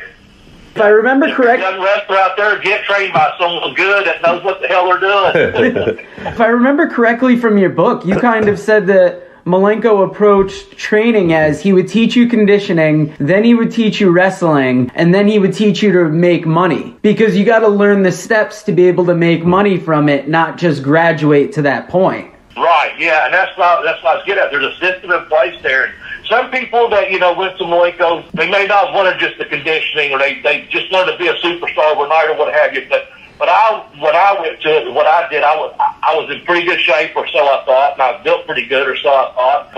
If I remember correctly, young wrestler out there, get trained by someone good that knows what the hell they're doing. If I remember correctly from your book, you kind of said that Malenko approached training as he would teach you conditioning, then he would teach you wrestling, and then he would teach you to make money. Because you got to learn the steps to be able to make money from it, not just graduate to that point. Right, yeah, and that's what I was getting at. There's a system in place there. And some people that, went to Malenko, they may not want to just the conditioning, or they just wanted to be a superstar overnight or what have you. But when I went to it, what I did, I was in pretty good shape, or so I thought, and I was built pretty good, or so I thought.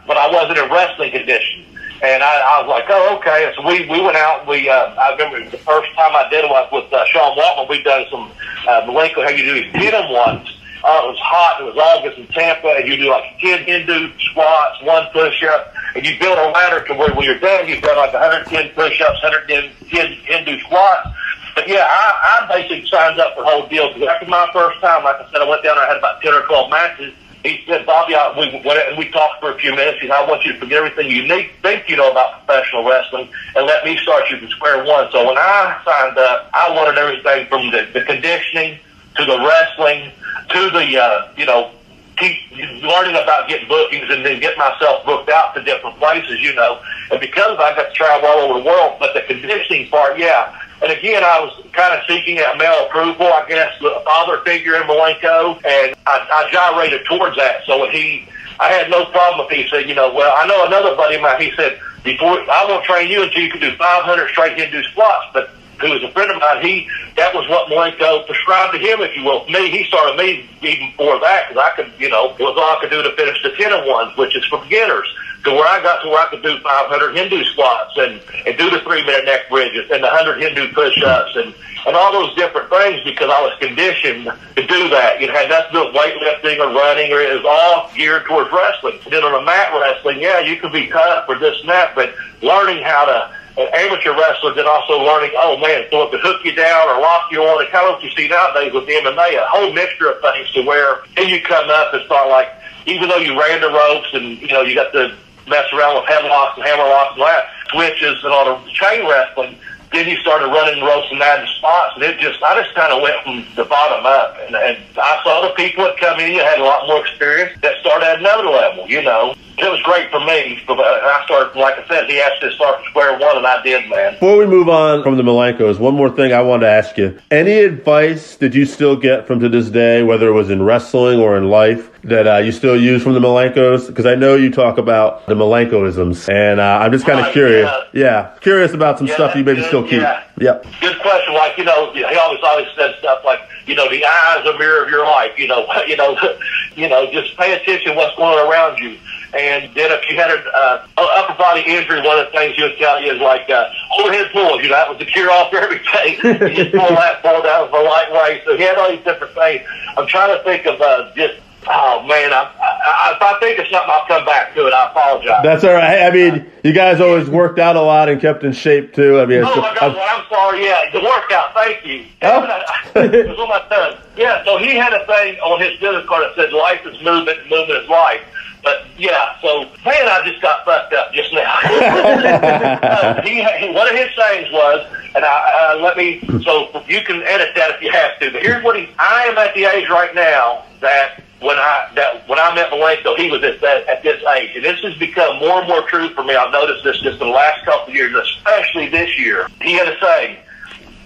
But I wasn't in wrestling condition, and I was like, oh, okay. And so we went out. I remember the first time I did it was with Sean Waltman. We'd done some Malenko, how you do these 10-on-1s. It was hot. It was August in Tampa, and you do like 10 Hindu squats, 1 push-up, and you build a ladder to where when you're done, you've done like 110 push-ups, 110 Hindu squats. But I basically signed up for the whole deal, because after my first time, like I said, I went down there, I had about 10 or 12 matches. He said, Bobby, we talked for a few minutes. He said, I want you to forget everything you think you know about professional wrestling and let me start you from square one. So when I signed up, I wanted everything from the conditioning to the wrestling to the, keep learning about getting bookings and then get myself booked out to different places, And because I got to travel all over the world, but the conditioning part, yeah. And again, I was kind of seeking out male approval, I guess, the father figure in Malenko, and I gyrated towards that. So I had no problem if he said, I know another buddy of mine, he said, I won't train you until you can do 500 straight Hindu squats, but who was a friend of mine, that was what Malenko prescribed to him, if you will. He started me even before that, because I could, it was all I could do to finish the 10-on-1s, which is for beginners. To where I got to where I could do 500 Hindu squats and do the 3-minute neck bridges and the 100 Hindu push-ups and all those different things, because I was conditioned to do that. It had nothing to do with weightlifting or running, or it was all geared towards wrestling. And then on a mat wrestling, you can be tough for this and that, but learning how to, an amateur wrestler, then also learning, so if it hook you down or lock you on, and kind of what you see nowadays with the MMA, a whole mixture of things, to where then you come up and start like, even though you ran the ropes and, you got to mess around with headlocks and hammerlocks and all that, switches and all the chain wrestling, then you started running ropes and adding spots, and I just kind of went from the bottom up. And I saw the people that come in, had a lot more experience, that started at another level, you know. It was great for me. I started, like I said, he asked me to start from square one, and I did, man. Before we move on from the Malenkos, one more thing I wanted to ask you. Any advice did you still get from to this day, whether it was in wrestling or in life, that you still use from the Malenkos? Because I know you talk about the Malenkoisms, and I'm just kind of curious. Yeah, curious about some stuff you maybe still keep. Yeah. Good question. Like, you know, he always says stuff like, you know, the eye is a mirror of your life. You know, just pay attention to what's going on around you. And then if you had an upper body injury, one of the things he would tell you is like overhead pulls. You know, that was the cure all for everything. You just pull down for lightweight. So he had all these different things. I'm trying to think of just. Oh man, if I think of something, I'll come back to it. I apologize. That's all right. I mean, you guys always worked out a lot and kept in shape too. I mean, my God, I'm sorry. Yeah, the workout. Thank you. It was on my tongue. Yeah, so he had a thing on his business card that said, "Life is movement, and movement is life." But yeah, so man, I just got fucked up just now. One of his sayings was, and so you can edit that if you have to. But here's what I am at the age right now that. When I met Malenko, he was at this age, and this has become more and more true for me. I've noticed this just in the last couple of years, especially this year. He had a saying: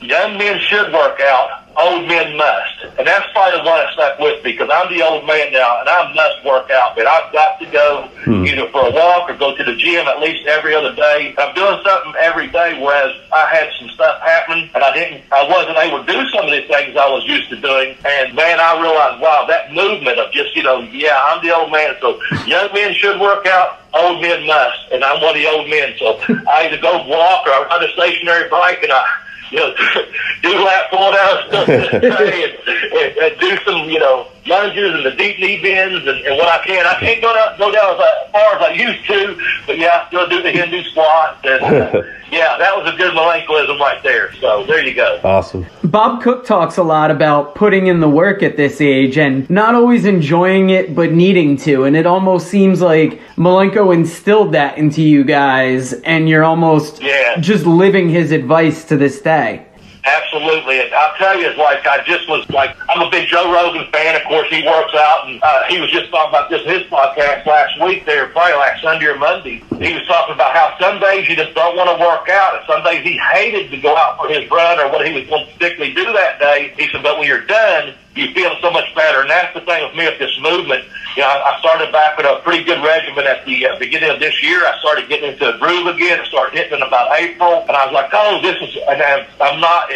"Young men should work out, old men must," and that's probably the one that stuck with me because I'm the old man now, and I must work out. But I've got to go either for a walk or go to the gym at least every other day. I'm doing something every day, whereas I had some stuff happening, and I wasn't able to do some of the things I was used to doing. And man, I realized, wow, that movement of just, I'm the old man. So young men should work out, old men must, and I'm one of the old men. So I either go walk or I ride a stationary bike, and I do lap pull down stuff and do some, lunges and the deep knee bends and what I can. I can't go down as far as I used to, but yeah, I still do the Hindu squat. And yeah, that was a good Malenkoism right there. So there you go. Awesome. Bob Cook talks a lot about putting in the work at this age and not always enjoying it, but needing to. And it almost seems like Malenko instilled that into you guys, and you're almost just living his advice to this day. Absolutely. And I'll tell you, I'm a big Joe Rogan fan. Of course, he works out, and he was just talking about this in his podcast last week there, probably like Sunday or Monday. He was talking about how some days you just don't want to work out, and some days he hated to go out for his run or what he was going to particularly do that day. He said, but when you're done, you feel so much better. And that's the thing with me with this movement. I started back with a pretty good regimen at the beginning of this year. I started getting into a groove again. I started hitting in about April. And I was like, I'm not,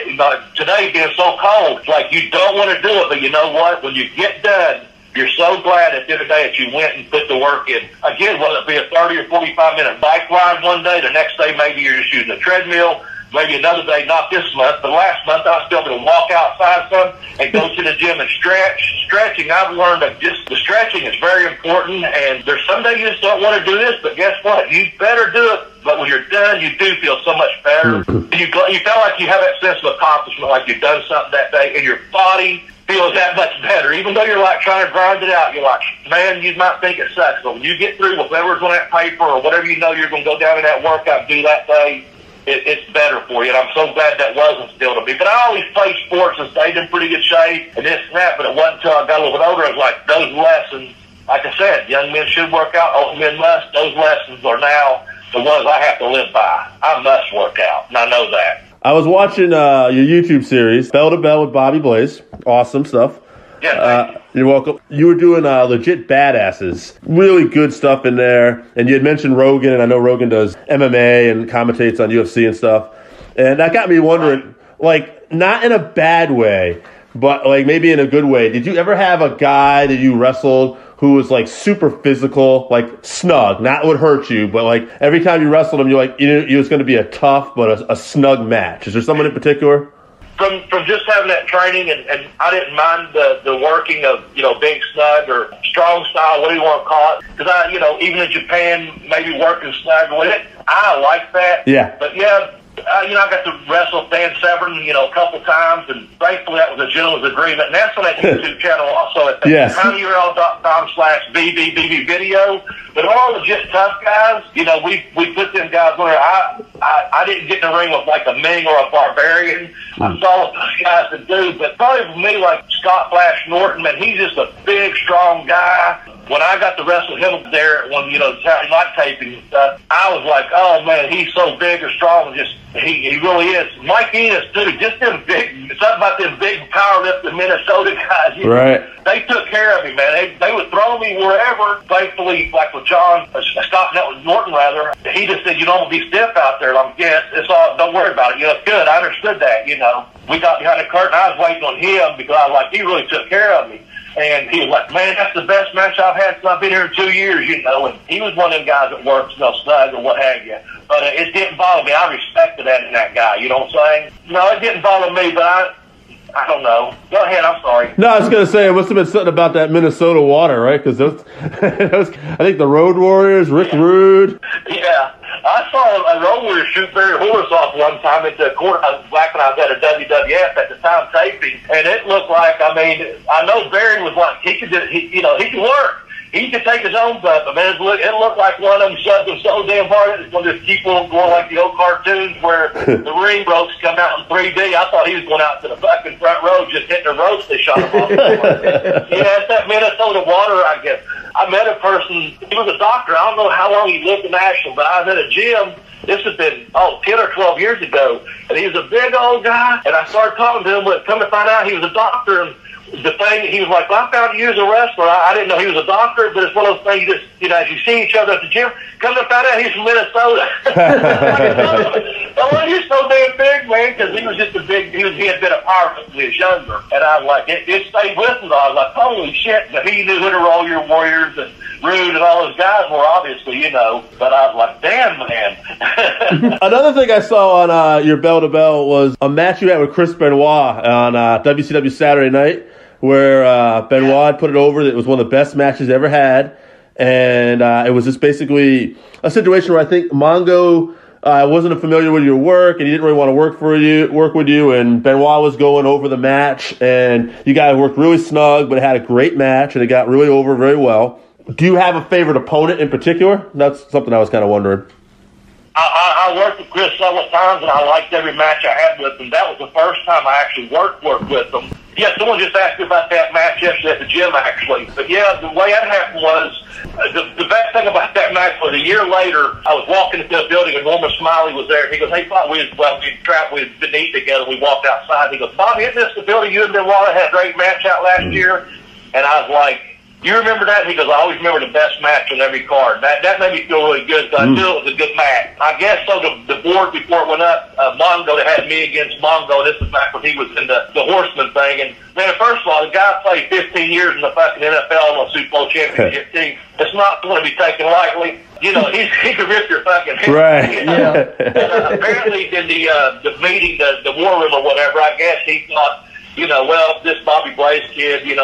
today being so cold, it's like you don't want to do it. But you know what? When you get done, you're so glad at the end of the day that you went and put the work in. Again, whether it be a 30 or 45-minute bike ride one day, the next day maybe you're just using a treadmill. Maybe another day, not this month, but last month I was still able to walk outside some and go to the gym and stretch. Stretching, I've learned that just the stretching is very important, and there's some days you just don't want to do this, but guess what? You better do it. But when you're done, you do feel so much better. You feel like you have that sense of accomplishment, like you've done something that day, and your body feels that much better. Even though you're like trying to grind it out, you're like, man, you might think it sucks, but when you get through whatever's on that paper or whatever you're going to go down in that workout and do that day, it's better for you, and I'm so glad that wasn't still to me. But I always played sports and stayed in pretty good shape and this and that, but it wasn't until I got a little bit older, it was like those lessons, like I said, young men should work out, old men must. Those lessons are now the ones I have to live by. I must work out, and I know that. I was watching your YouTube series, Bell to Bell with Bobby Blayze. Awesome stuff. Yeah, you're welcome. You were doing legit badasses. Really good stuff in there. And you had mentioned Rogan, and I know Rogan does MMA and commentates on UFC and stuff. And that got me wondering, like, not in a bad way, but like maybe in a good way. Did you ever have a guy that you wrestled who was like super physical, like snug, not would hurt you, but like every time you wrestled him, you're like, it was going to be a tough but a snug match? Is there someone in particular? From just having that training, and I didn't mind the working of, being snug or strong style, what do you want to call it? Because even in Japan, maybe working snug with it, I like that. Yeah. But yeah, I got to wrestle Dan Severn, a couple times, and thankfully that was a gentleman's agreement. And that's on that YouTube channel also at tinyurl.com/BBBB video. But all legit tough guys, we put them guys on there. I didn't get in the ring with like a Ming or a Barbarian. I saw what those guys could do, but probably for me, like Scott Flash Norton, man, he's just a big, strong guy. When I got to wrestle him there, when Saturday night taping and stuff, I was like, oh man, he's so big and strong. Just he really is. Mike Enos too. Just them big. Something about them big powerlifting Minnesota guys. Right. They took care of me, man. They would throw me wherever. Thankfully, like with John, Scott Norton rather, he just said, don't be stiff out there. I'm yes, it's all. Don't worry about it. It's good. I understood that. We got behind the curtain. I was waiting on him because I was like, he really took care of me. And he was like, man, that's the best match I've had since I've been here in 2 years, And he was one of them guys that works, snug or what have you. But it didn't bother me. I respected that in that guy. You know what I'm saying? No, it didn't bother me, but I don't know. Go ahead. I'm sorry. No, I was going to say, it must have been something about that Minnesota water, right? Because those, I think the Road Warriors, Rick Rude. Yeah. I saw a Road Warrior shoot Barry Horowitz off one time at the court back when I was at a WWF at the time taping, and it looked like, I know Barry was like, he could work. He could take his own butt, but man, it looked like one of them shoved him so damn hard that it's going to just keep on going like the old cartoons where the ring ropes come out in 3D. I thought he was going out to the fucking front row just hitting the ropes they shot him off. It's that Minnesota water, I guess. I met a person, he was a doctor. I don't know how long he lived in Ashland, but I was at a gym. This has been, 10 or 12 years ago, and he was a big old guy, and I started talking to him, but come to find out he was a doctor, and the thing, he was like, well, I found you as a wrestler. I didn't know he was a doctor, but it's one of those things you just, as you see each other at the gym, come to find out he's from Minnesota. Well, he's so damn big, man, because he was just a big, he had been a powerlifter when he was younger. And I was like, it stayed with him. I was like, holy shit. But he knew who the Roll Your Warriors and Rude and all those guys were, obviously, But I was like, damn, man. Another thing I saw on your Bell to Bell was a match you had with Chris Benoit on WCW Saturday Night, where Benoit put it over. It was one of the best matches ever had. And it was just basically a situation where I think Mongo wasn't familiar with your work, and he didn't really want to work with you. And Benoit was going over the match, and you guys worked really snug, but it had a great match, and it got really over very well. Do you have a favorite opponent in particular? That's something I was kind of wondering. I worked with Chris several times, and I liked every match I had with him. That was the first time I actually worked with him. Yeah, someone just asked me about that match yesterday at the gym, actually. But yeah, the way that happened was, the best thing about that match was a year later, I was walking into the building and Norman Smiley was there. He goes, hey, Bob, we'd been eating together. We walked outside. He goes, Bob, isn't this the building you and Benoit had a great match out last year? And I was like, you remember that? He goes, I always remember the best match on every card. That made me feel really good because I knew it was a good match. I guess so the board before it went up, Mongo, they had me against Mongo. This was back when he was in the Horseman thing. And man, first of all, the guy played 15 years in the fucking NFL on a Super Bowl championship team. It's not going to be taken lightly. He could rip your fucking head. Right. Yeah. And apparently in the meeting, the war room or whatever, I guess he thought, well, this Bobby Blayze kid, he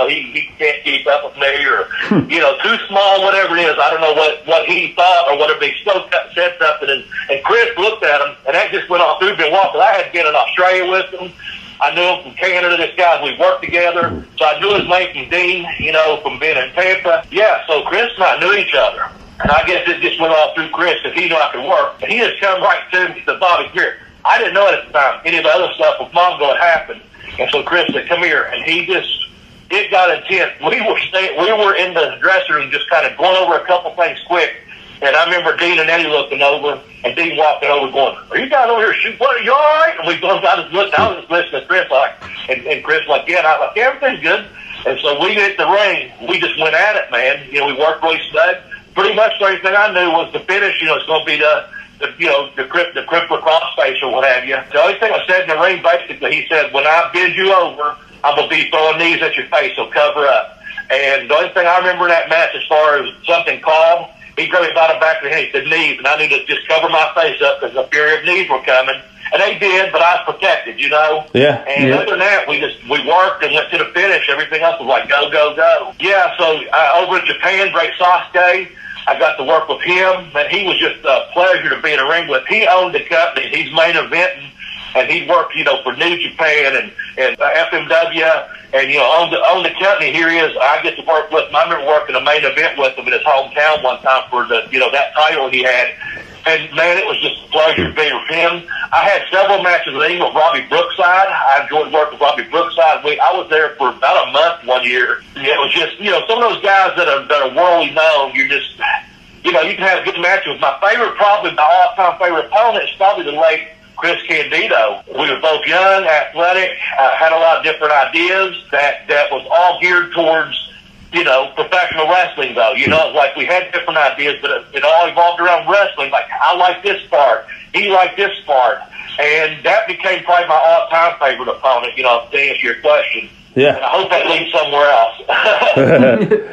can't keep up with me, or, too small, whatever it is. I don't know what he thought, or whatever. He spoke up, said something, and Chris looked at him, and that just went off through Benoit. I had been in Australia with him. I knew him from Canada, this guy. We worked together. So I knew his name from Dean, from being in Tampa. Yeah, so Chris and I knew each other. And I guess it just went off through Chris, because he knew I could work. And he just come right to me and said, Bobby, here. I didn't know at the time any of the other stuff with Mongo had happened. And so Chris said, come here. And it got intense. We were in the dressing room just kind of going over a couple things quick. And I remember Dean and Eddie looking over, and Dean walking over going, are you guys over here shooting? What, are you all right? And I was just listening to Chris, and Chris yeah. And I was like, yeah, everything's good. And so we hit the ring. We just went at it, man. We worked really snug. Pretty much the only thing I knew was the finish, it's going to be the crippler crossface or what have you. The only thing I said in the ring, basically, he said, when I bend you over, I'm going to be throwing knees at your face, so cover up. And the only thing I remember in that match as far as something calm, he grabbed me by the back of the head, he said, knees, and I knew to just cover my face up because the fury of knees were coming. And they did, but I was protected, Yeah. And other than that, we worked and went to the finish. Everything else was like, go, go, go. Yeah, so over in Japan, Great Sasuke, I got to work with him, and he was just a pleasure to be in a ring with. He owned the company. He's main eventing, and he worked, for New Japan and FMW, and, owned the company. Here he is. I get to work with him. I remember working a main event with him in his hometown one time for the, that title he had. And, man, it was just a pleasure to be with him. I had several matches with him with Robbie Brookside. I enjoyed working with Robbie Brookside. I was there for about a month one year. It was just, some of those guys that are worldly known, you're just, you can have good matches. My all-time favorite opponent is probably the late Chris Candido. We were both young, athletic, had a lot of different ideas that was all geared towards, professional wrestling, though. It was like we had different ideas, but it all evolved around wrestling. Like, I like this part. He liked this part. And that became probably my all-time favorite opponent, to answer your question. Yeah. And I hope that leads somewhere else.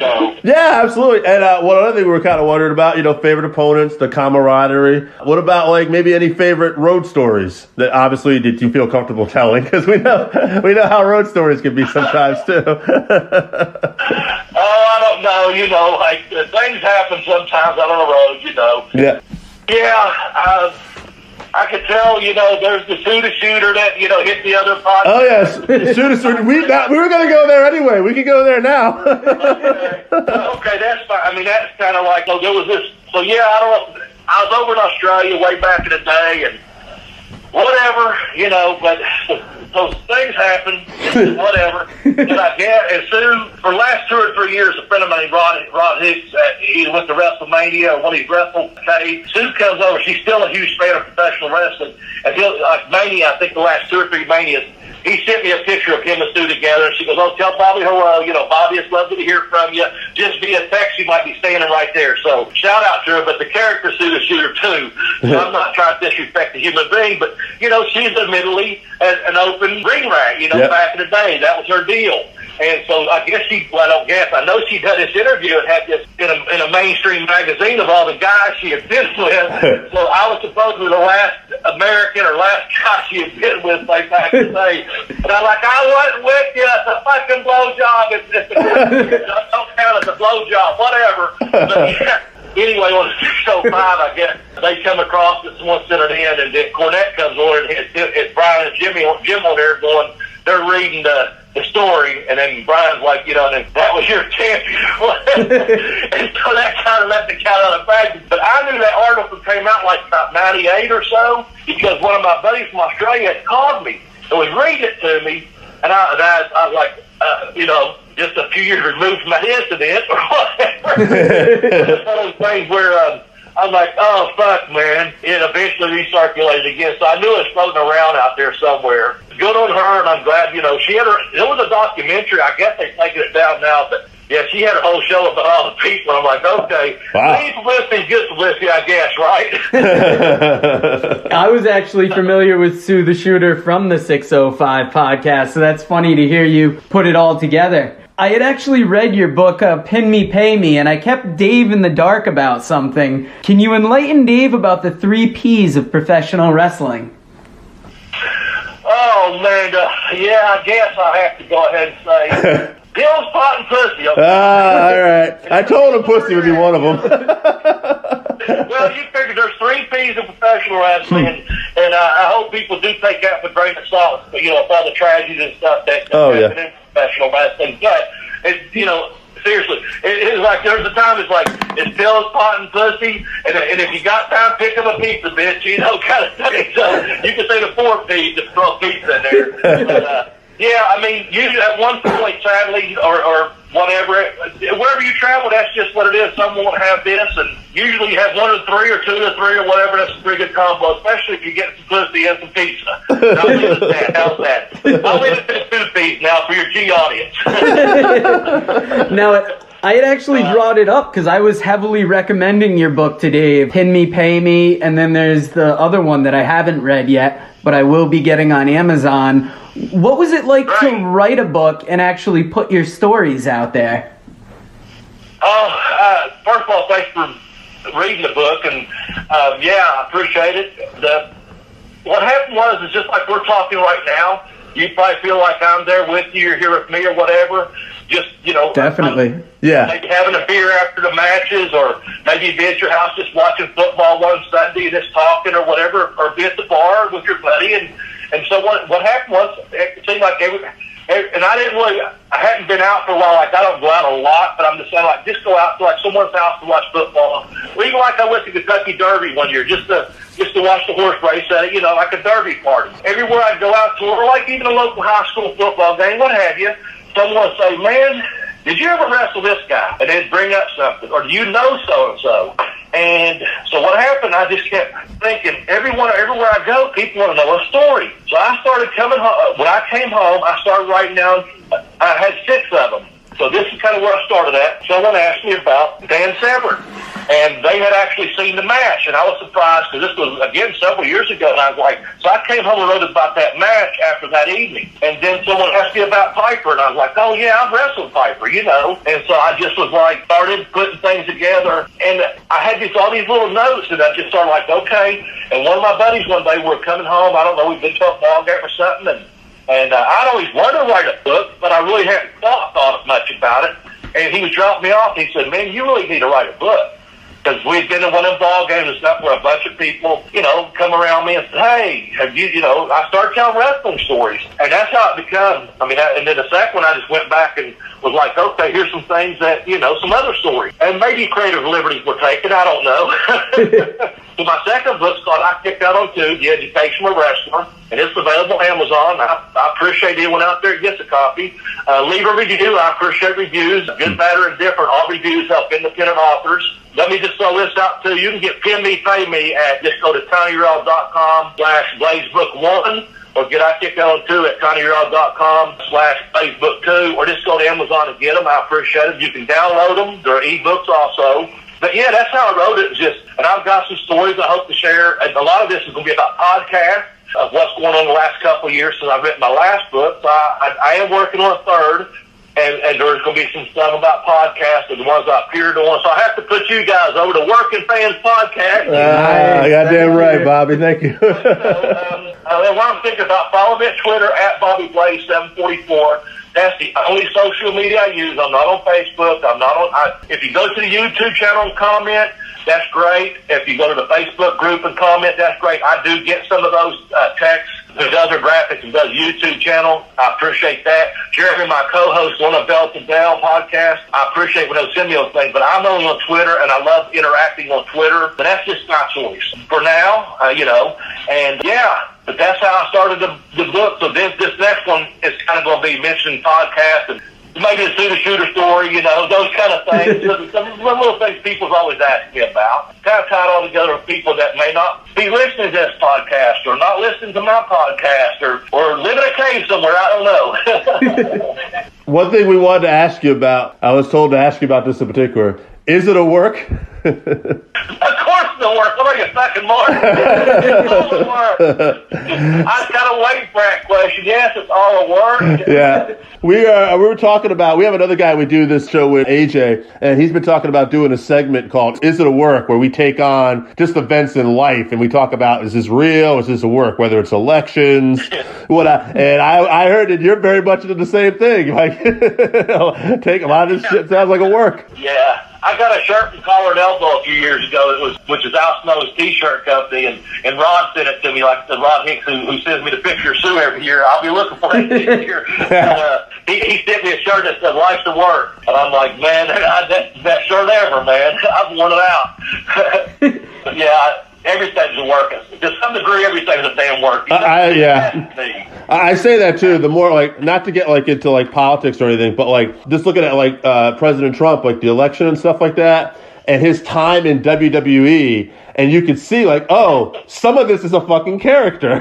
So. Yeah, absolutely. And one other thing we were kind of wondering about, favorite opponents, the camaraderie. What about, maybe any favorite road stories that obviously did you feel comfortable telling? Because we know how road stories can be sometimes, too. I don't know. Things happen sometimes out on the road, Yeah. Yeah, I could tell, there's the Suda shooter that, hit the other pot. Oh, yes. Suda. We were going to go there anyway. We could go there now. Okay, that's fine. I mean, that's kind of like, there was this. So, yeah, I don't know. I was over in Australia way back in the day, and whatever, but those things happen, whatever. And Sue, for the last 2 or 3 years, a friend of mine, Rod Hicks, he went to WrestleMania, or when he wrestled, Sue comes over. She's still a huge fan of professional wrestling. And Mania, I think the last 2 or 3 Manias, he sent me a picture of him and Sue together, and she goes, tell Bobby hello. Bobby, it's lovely to hear from you. Just via text, you might be standing right there. So shout out to her, but the character Sue the shooter, too. So I'm not trying to disrespect the human being, but, she's admittedly an open ring rat, back in the day. That was her deal. And so I know she did this interview and had this in a mainstream magazine of all the guys she had been with. So I was supposedly the last American or last guy she had been with, back in the day. And I'm like, I wasn't with you. It's a fucking blowjob. Don't count as a blowjob, whatever. But yeah. Anyway, on show 5, I guess, they come across that someone's sitting in, and then Cornette comes on, and it's Brian and Jim on there going, they're reading the story, and then Brian's like, and that was your champion. And so that kind of let the cat out of the bag. But I knew that article came out like about 98 or so, because one of my buddies from Australia had called me and was reading it to me, and I was like, just a few years removed from that incident or whatever. It's one of those things where I'm like, oh, fuck, man. It eventually recirculated again. So I knew it was floating around out there somewhere. Good on her, and I'm glad, she had there was a documentary. I guess they've taken it down now, but yeah, she had a whole show about all the people. I'm like, okay, any publicity, good publicity, I guess, right? I was actually familiar with Sue the Shooter from the 605 podcast, so that's funny to hear you put it all together. I had actually read your book, Pin Me, Pay Me, and I kept Dave in the dark about something. Can you enlighten Dave about the 3 Ps of professional wrestling? Oh, man, yeah, I guess I have to go ahead and say... Pills, pot, and pussy. Okay? All right. I told him pussy would be one of them. Well, you figure there's 3 Ps of professional wrestling, and I hope people do take that with a grain of salt, with all the tragedies and stuff that happen in professional wrestling. But, seriously, it's like there's a time it's like it's pills, pot, and pussy, and if you got time, pick up a pizza, bitch, kind of thing. So you can say the 4 Ps to throw a pizza in there. But, yeah, I mean, usually at one point, sadly, or whatever, wherever you travel, that's just what it is. Some won't have this, and usually you have 1 to 3 or 2 to 3 or whatever. That's a pretty good combo, especially if you get some pussy and some pizza. I'll leave it at that. How's that? I'll leave it at 2 Ps now for your G audience. Now, I had actually brought it up because I was heavily recommending your book to Dave, Pin Me, Pay Me, and then there's the other one that I haven't read yet, but I will be getting on Amazon. What was it like to write a book and actually put your stories out there? First of all, thanks for reading the book, and I appreciate it. What happened was, it's just like we're talking right now. You probably feel like I'm there with you, you're here with me or whatever. Just, Definitely. Maybe having a beer after the matches, or maybe be at your house just watching football one Sunday and just talking or whatever, or be at the bar with your buddy. And so what happened was, it seemed like and I hadn't been out for a while. Like, I don't go out a lot, but I'm just saying, like, just go out to like someone's house to watch football. Or even like I went to Kentucky Derby one year just to watch the horse race at it, like a derby party. Everywhere I'd go out to, or like even a local high school football game, what have you, someone would say, man, did you ever wrestle this guy? And they'd bring up something. Or do you know so-and-so? And so what happened, I just kept thinking, everywhere I go, people want to know a story. So I started coming home. When I came home, I started writing down, I had 6 of them. So this is kind of where I started at. Someone asked me about Dan Severn. And they had actually seen the match. And I was surprised, because this was, again, several years ago. And I was like, so I came home and wrote about that match after that evening. And then someone asked me about Piper. And I was like, oh, yeah, I've wrestled Piper, And so I just was like, started putting things together. And I had all these little notes. And I just started like, okay. And one of my buddies one day, we were coming home. I don't know, we'd been to a ball game or something. And I'd always wanted to write a book, but I really hadn't thought much about it. And he was dropping me off. He said, man, you really need to write a book. Because we'd been in one of them ball games and stuff where a bunch of people, come around me and say, hey, have you, I started telling wrestling stories. And that's how it becomes. And then the second one, I just went back and was like, okay, here's some things that, some other stories. And maybe creative liberties were taken. I don't know. So my second book's called I Kicked Out on Tube, The Educational Wrestler, and it's available on Amazon. I appreciate anyone out there that gets a copy. Leave a review. I appreciate reviews. Good, bad, or indifferent. All reviews help independent authors. Let me just throw this out too. You can get Pin Me, Pay Me at just go to tinyurl.com/blazebook1, or get I Kicked Out on 2 at tinyurl.com/Facebook2, or just go to Amazon and get them. I appreciate it. You can download them. They're ebooks also. But yeah, that's how I wrote it. And I've got some stories I hope to share. And a lot of this is going to be about podcasts of what's going on the last couple of years since I've written my last book. So I am working on a third. And there's going to be some stuff about podcasts and the ones I appeared on. So I have to put you guys over to Working Fans Podcast. Goddamn right, Bobby. Thank you. So, what I'm thinking about, follow me at Twitter at Bobby Blayze 744. That's the only social media I use. I'm not on Facebook. I'm not on. If you go to the YouTube channel and comment, that's great. If you go to the Facebook group and comment, that's great. I do get some of those texts. Who does our graphics and does YouTube channel. I appreciate that. Jeremy, my co-host on a Belt and Dale podcast, I appreciate when they'll send me those things. But I'm only on Twitter, and I love interacting on Twitter. But that's just my choice for now, And yeah, but that's how I started the book. So this next one is kind of going to be mentioning podcasts and maybe a shooter story, those kind of things. Some little things people's always ask me about. Kind of tie it all together with people that may not be listening to this podcast or not listening to my podcast or live in a cave somewhere. I don't know. One thing we wanted to ask you about, I was told to ask you about this in particular. Is it a work? Of course it's a work. What are you, fucking Mark? It's all a work. I was kind of waiting for that question. Yes, it's all a work. Yeah. We were talking about, we have another guy we do this show with, AJ, and he's been talking about doing a segment called Is It a Work, where we take on just events in life and we talk about, is this real? Is this a work? Whether it's elections, I heard that you're very much into the same thing. Like, take a lot of this shit sounds like a work. Yeah. I got a shirt from Collar and Elbow a few years ago, which is Al Snow's T-shirt company, and Rod sent it to me, like the Rod Hicks, who sends me the picture of Sue every year. I'll be looking for it this year. He sent me a shirt that said "Life's a Work," and I'm like, man, that shirt ever, man. I've worn it out. But yeah. Everything's a work. To some degree, everything's a damn work. I say that too. The more not to get into politics or anything, but just looking at President Trump, the election and stuff like that, and his time in WWE, and you can see some of this is a fucking character.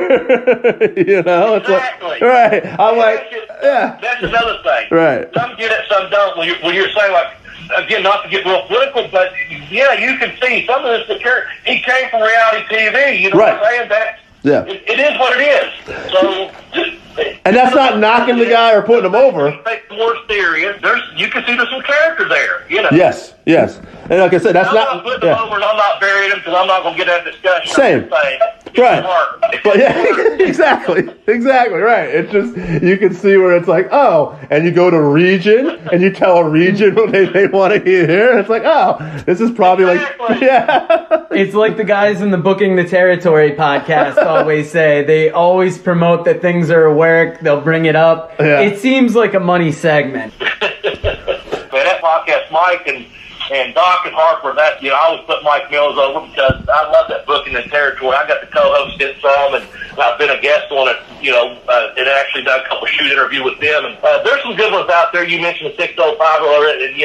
Exactly. Right. I'm that's another thing. Right. Some get it, some don't. When you're saying again, not to get real political, but yeah, you can see some of this. He came from reality TV. You know what I'm saying? It is what it is. So, and that's not knocking the guy or putting him over. Take it more serious. You can see there's some character there. Yes. And like I said, that's I'm not putting him over, and I'm not burying him because I'm not going to get that discussion. Same. Right. But yeah, exactly, right. It's just, you can see where it's like, oh, and you go to region and you tell a region what they want to hear. And it's like, oh, this is probably yeah. It's like the guys in the Booking the Territory podcast always say. They always promote that things are at work. They'll bring it up. Yeah. It seems like a money segment. Man, that podcast, Mike and Doc and Harper, that, I always put Mike Mills over because I love that Booking the Territory. I got to co-host it some, and I've been a guest on it, and actually done a couple shoot interview with them. And there's some good ones out there. You mentioned the 605 earlier, and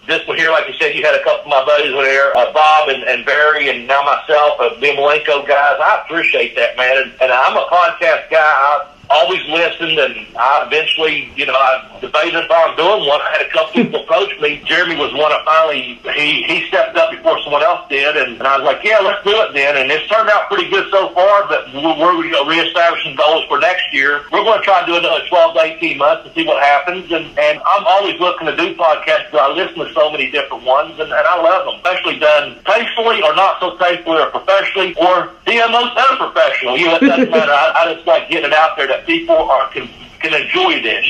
this one here, like you said, you had a couple of my buddies over there, Bob and Barry, and now myself, the Malenko guys. I appreciate that, man. And I'm a podcast guy. I always listened, and I eventually, I debated on doing one. I had a couple people approach me. Jeremy was one that finally, he stepped up before someone else did, and I was like, yeah, let's do it then. And it's turned out pretty good so far, but we're reestablishing goals for next year. We're going to try to do another 12 to 18 months to see what happens, and I'm always looking to do podcasts because I listen to so many different ones, and I love them, especially done tastefully or not so tastefully or professionally or the most unprofessional. It doesn't matter. I just like getting it out there that people can enjoy this,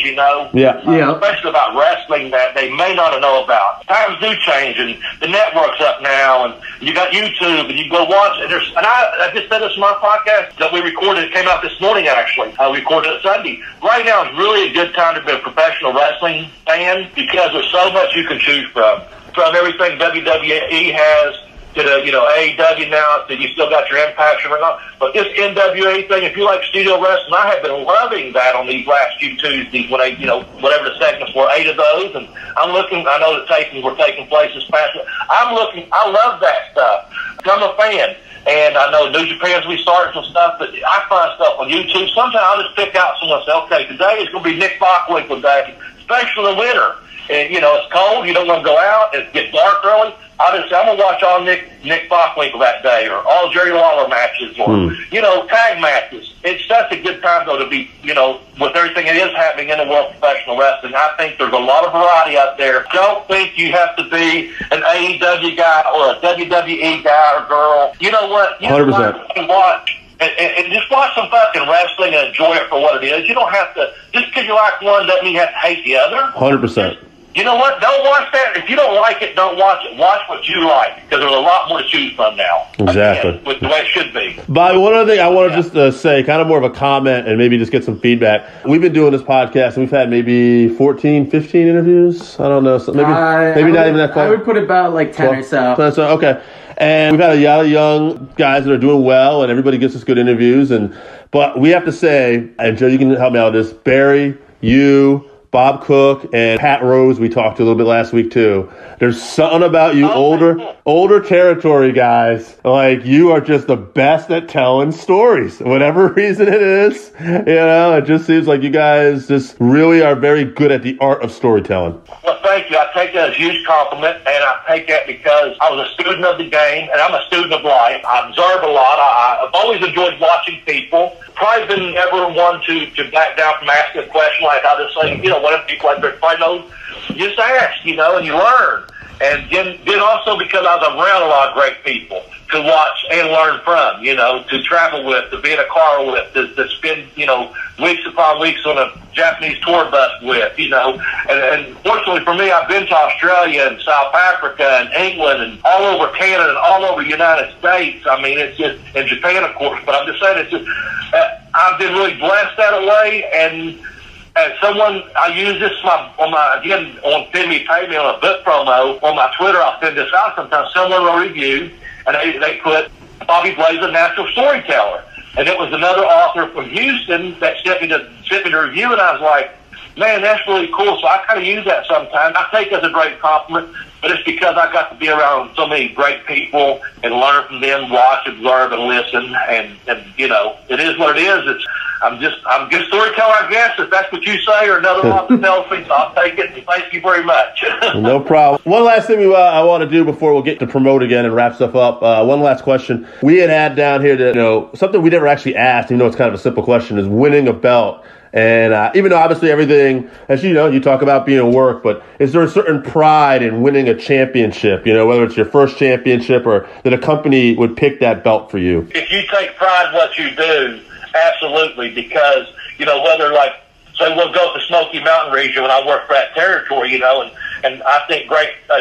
Yeah. Especially about wrestling that they may not know about. Times do change, and the network's up now, and you got YouTube, and you can go watch it. And I just said this in my podcast that we recorded. It came out this morning, actually. I recorded it Sunday. Right now is really a good time to be a professional wrestling fan because there's so much you can choose from. From everything WWE has to the, AEW now, so you still got your Impact and all. But this NWA thing, if you like studio wrestling, I have been loving that on these last few Tuesdays when whatever the segments were, 8 of those. And I'm looking, I know the tapings were taking place this past week. I love that stuff. I'm a fan. And I know New Japan's restarting some stuff, but I find stuff on YouTube. Sometimes I'll just pick out someone and say, okay, today is going to be Nick Bockwinkel day, especially in the winter. And, it's cold, you don't want to go out, it gets dark early. I'm going to watch all Nick Bockwinkel that day, or all Jerry Lawler matches, or, tag matches. It's such a good time, though, to be, with everything that is happening in the world of professional wrestling. I think there's a lot of variety out there. Don't think you have to be an AEW guy or a WWE guy or girl. You know what? 100%. Watch. And just watch some fucking wrestling and enjoy it for what it is. You don't have to, just because you like one doesn't mean you have to hate the other. 100%. You know what? Don't watch that. If you don't like it, don't watch it. Watch what you like, because there's a lot more to choose from now. Exactly. Again, with the way it should be. Bobby, one other thing I want to just say, kind of more of a comment and maybe just get some feedback. We've been doing this podcast, and we've had maybe 14, 15 interviews. I don't know. So maybe not even that close. I would put about like 10 or so. Okay. And we've had a lot of young guys that are doing well, and everybody gets us good interviews. But we have to say, and Joe, you can help me out with this, Barry, you, Bob Cook, and Pat Rose, we talked to a little bit last week too. There's something about you older territory guys. Like, you are just the best at telling stories. Whatever reason it is, it just seems like you guys just really are very good at the art of storytelling. Well, thank you. I take that as a huge compliment, and I take that because I was a student of the game, and I'm a student of life. I observe a lot. I've always enjoyed watching people. Probably been never one to back down from asking a question like I just say, whatever people like their know, you just ask, and you learn. And then also because I was around a lot of great people to watch and learn from, to travel with, to be in a car with, to spend, weeks upon weeks on a Japanese tour bus with, and fortunately for me, I've been to Australia and South Africa and England and all over Canada and all over the United States. I mean, it's just, in Japan, of course, but I'm just saying it's just, I've been really blessed that way. And as someone, I use this on Send Me Pay Me on a book promo on my Twitter. I'll send this out sometimes. Someone will review, and they put Bobby Blayze, a natural storyteller. And it was another author from Houston that sent me the review, and I was like, man, that's really cool. So I kind of use that sometimes. I take it as a great compliment, but it's because I got to be around so many great people and learn from them, watch, observe, and listen. And it is what it is. I'm a good storyteller, I guess, if that's what you say, or another author tells me, so I'll take it, and thank you very much. No problem. One last thing I want to do before we'll get to promote again and wrap stuff up. One last question. We had down here that, something we never actually asked, even though it's kind of a simple question, is winning a belt. And even though obviously everything, as you know, you talk about being a work, but is there a certain pride in winning a championship, whether it's your first championship or that a company would pick that belt for you? If you take pride in what you do, absolutely, because, whether say we'll go to Smoky Mountain region when I work for that territory, and I think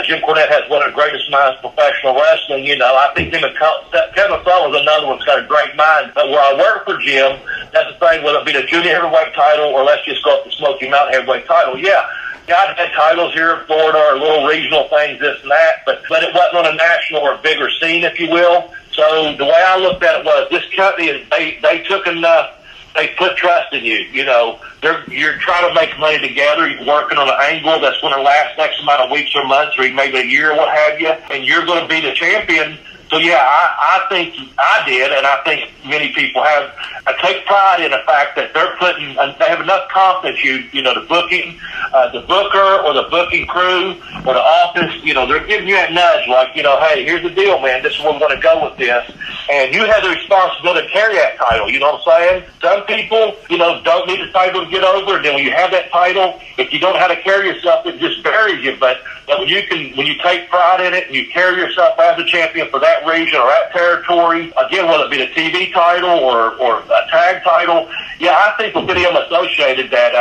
Jim Cornette has one of the greatest minds in professional wrestling, I think him and Kevin Sullivan's another one's got a great mind. But where I work for Jim, that's the thing, whether it be the junior heavyweight title or let's just go up to Smoky Mountain heavyweight title. Yeah, I've had titles here in Florida or little regional things, this and that, but it wasn't on a national or bigger scene, if you will. So the way I looked at it was this company, they took enough. They put trust in you. You're trying to make money together. You're working on an angle that's going to last X amount of weeks or months or maybe a year or what have you, and you're going to be the champion. So, yeah, I think I did, and I think many people have. I take pride in the fact that they have enough confidence, the booking, the booker or the booking crew or the office, they're giving you that nudge like, hey, here's the deal, man. This is where we're going to go with this. And you have the responsibility to carry that title, you know what I'm saying? Some people, don't need the title to get over, and then when you have that title, if you don't know how to carry yourself, it just buries you. But when you take pride in it and you carry yourself as a champion for that region or that territory, again, whether it be the TV title or a tag title, I think with any of them associated that,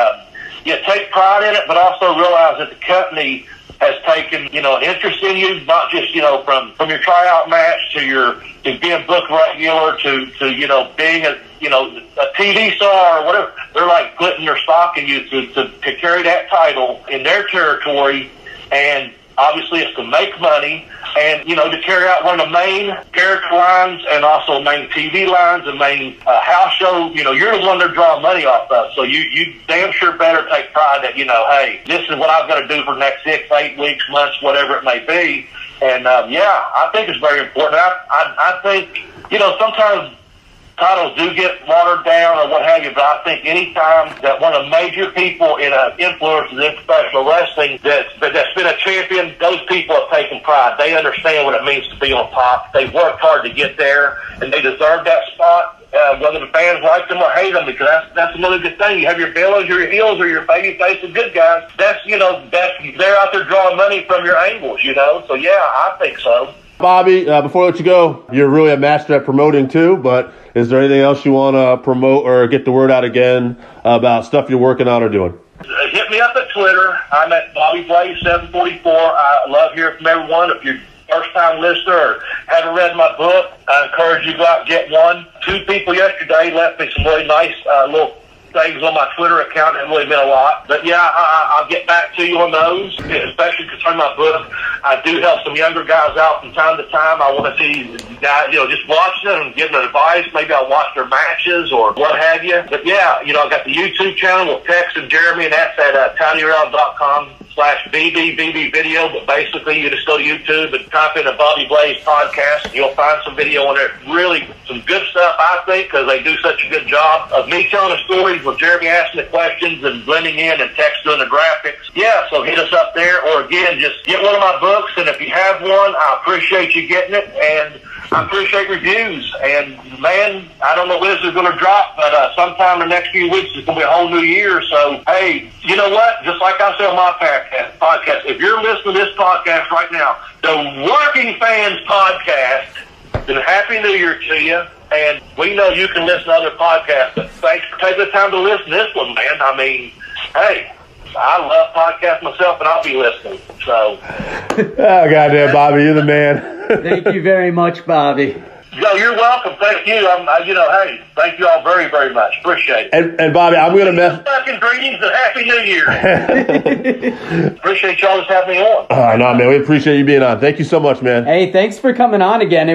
take pride in it, but also realize that the company has taken, an interest in you, not just, from your tryout match to being booked regular to being a TV star or whatever. They're like putting their stock in you to carry that title in their territory. And obviously it's to make money and, to carry out one of the main character lines and also main TV lines and main house show. You're the one they're drawing money off of. So you damn sure better take pride that, hey, this is what I've got to do for the next 6, 8 weeks, months, whatever it may be. And, I think it's very important. I think, sometimes titles do get watered down or what have you, but I think any time that one of the major people in influences in professional wrestling that's been a champion, those people have taken pride. They understand what it means to be on top. They've worked hard to get there, and they deserve that spot. Whether the fans like them or hate them, because that's another good thing. You have your villains, your heels, or your baby face and good guys. That's they're out there drawing money from your angles, So yeah, I think so. Bobby, before I let you go, you're really a master at promoting too, but is there anything else you want to promote or get the word out again about stuff you're working on or doing? Hit me up at Twitter. I'm at Bobby Blayze 744. I love hearing from everyone. If you're first-time listener or haven't read my book, I encourage you to go out and get one. 2 people yesterday left me some really nice little things on my Twitter account that really meant a lot. But yeah, I'll get back to you on those, especially concerning my book. I do help some younger guys out from time to time. I want to see guys, just watching them and giving them advice. Maybe I'll watch their matches or what have you. But yeah, I got the YouTube channel with Tex and Jeremy, and that's at tinyurl.com/BBBB video. But basically, you just go to YouTube and type in a Bobby Blayze podcast, and you'll find some video on there. Really some good stuff, I think, because they do such a good job of me telling the stories with Jeremy asking the questions and blending in and Tex doing the graphics. Yeah, so hit us up there, or again, just get one of my books, and if you have one, I appreciate you getting it, and I appreciate reviews. And man, I don't know when this is going to drop, but sometime in the next few weeks it's going to be a whole new year. So hey, you know what? Just like I said on my podcast, if you're listening to this podcast right now, the Working Fans Podcast, then Happy New Year to you. And we know you can listen to other podcasts, but thanks for taking the time to listen to this one, man. I mean, hey, I love podcasts myself, and I'll be listening. So, oh, goddamn, Bobby, you're the man. Thank you very much, Bobby. No, you're welcome. Thank you. Hey, thank you all very, very much. Appreciate it. And Bobby, I'm going to mess. Fucking greetings and Happy New Year. Appreciate y'all just having me on. No, man, we appreciate you being on. Thank you so much, man. Hey, thanks for coming on again.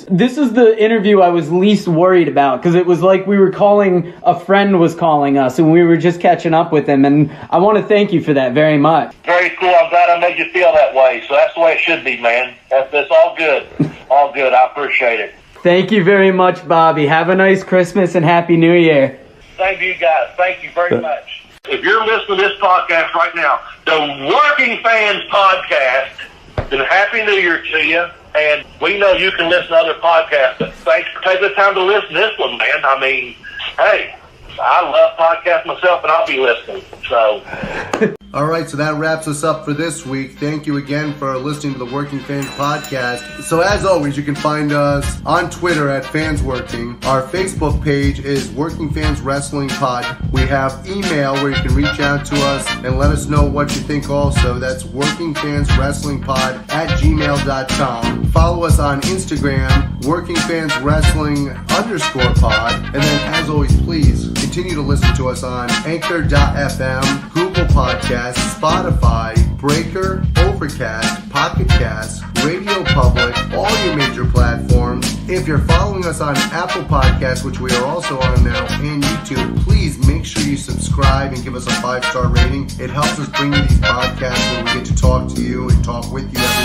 This is the interview I was least worried about, because it was like we were a friend was calling us, and we were just catching up with him. And I want to thank you for that very much. Very cool. I'm glad I made you feel that way. So that's the way it should be, man. That's all good. All good. I appreciate it. Thank you very much, Bobby. Have a nice Christmas and Happy New Year. Same to you guys. Thank you very much. If you're listening to this podcast right now, the Working Fans Podcast, then Happy New Year to you. And we know you can listen to other podcasts, but thanks for taking the time to listen to this one, man. I mean, hey, I love podcasts myself, and I'll be listening. So. All right, so that wraps us up for this week. Thank you again for listening to the Working Fans Podcast. So as always, you can find us on Twitter at FansWorking. Our Facebook page is Working Fans Wrestling Pod. We have email where you can reach out to us and let us know what you think also. That's workingfanswrestlingpod@gmail.com. Follow us on Instagram, workingfanswrestling_pod. And then as always, please continue to listen to us on Anchor.fm, Google Podcasts, Spotify, Breaker, Overcast, Pocket Cast, Radio Public, all your major platforms. If you're following us on Apple Podcasts, which we are also on now, and YouTube, please make sure you subscribe and give us a 5-star rating. It helps us bring you these podcasts where we get to talk to you and talk with you every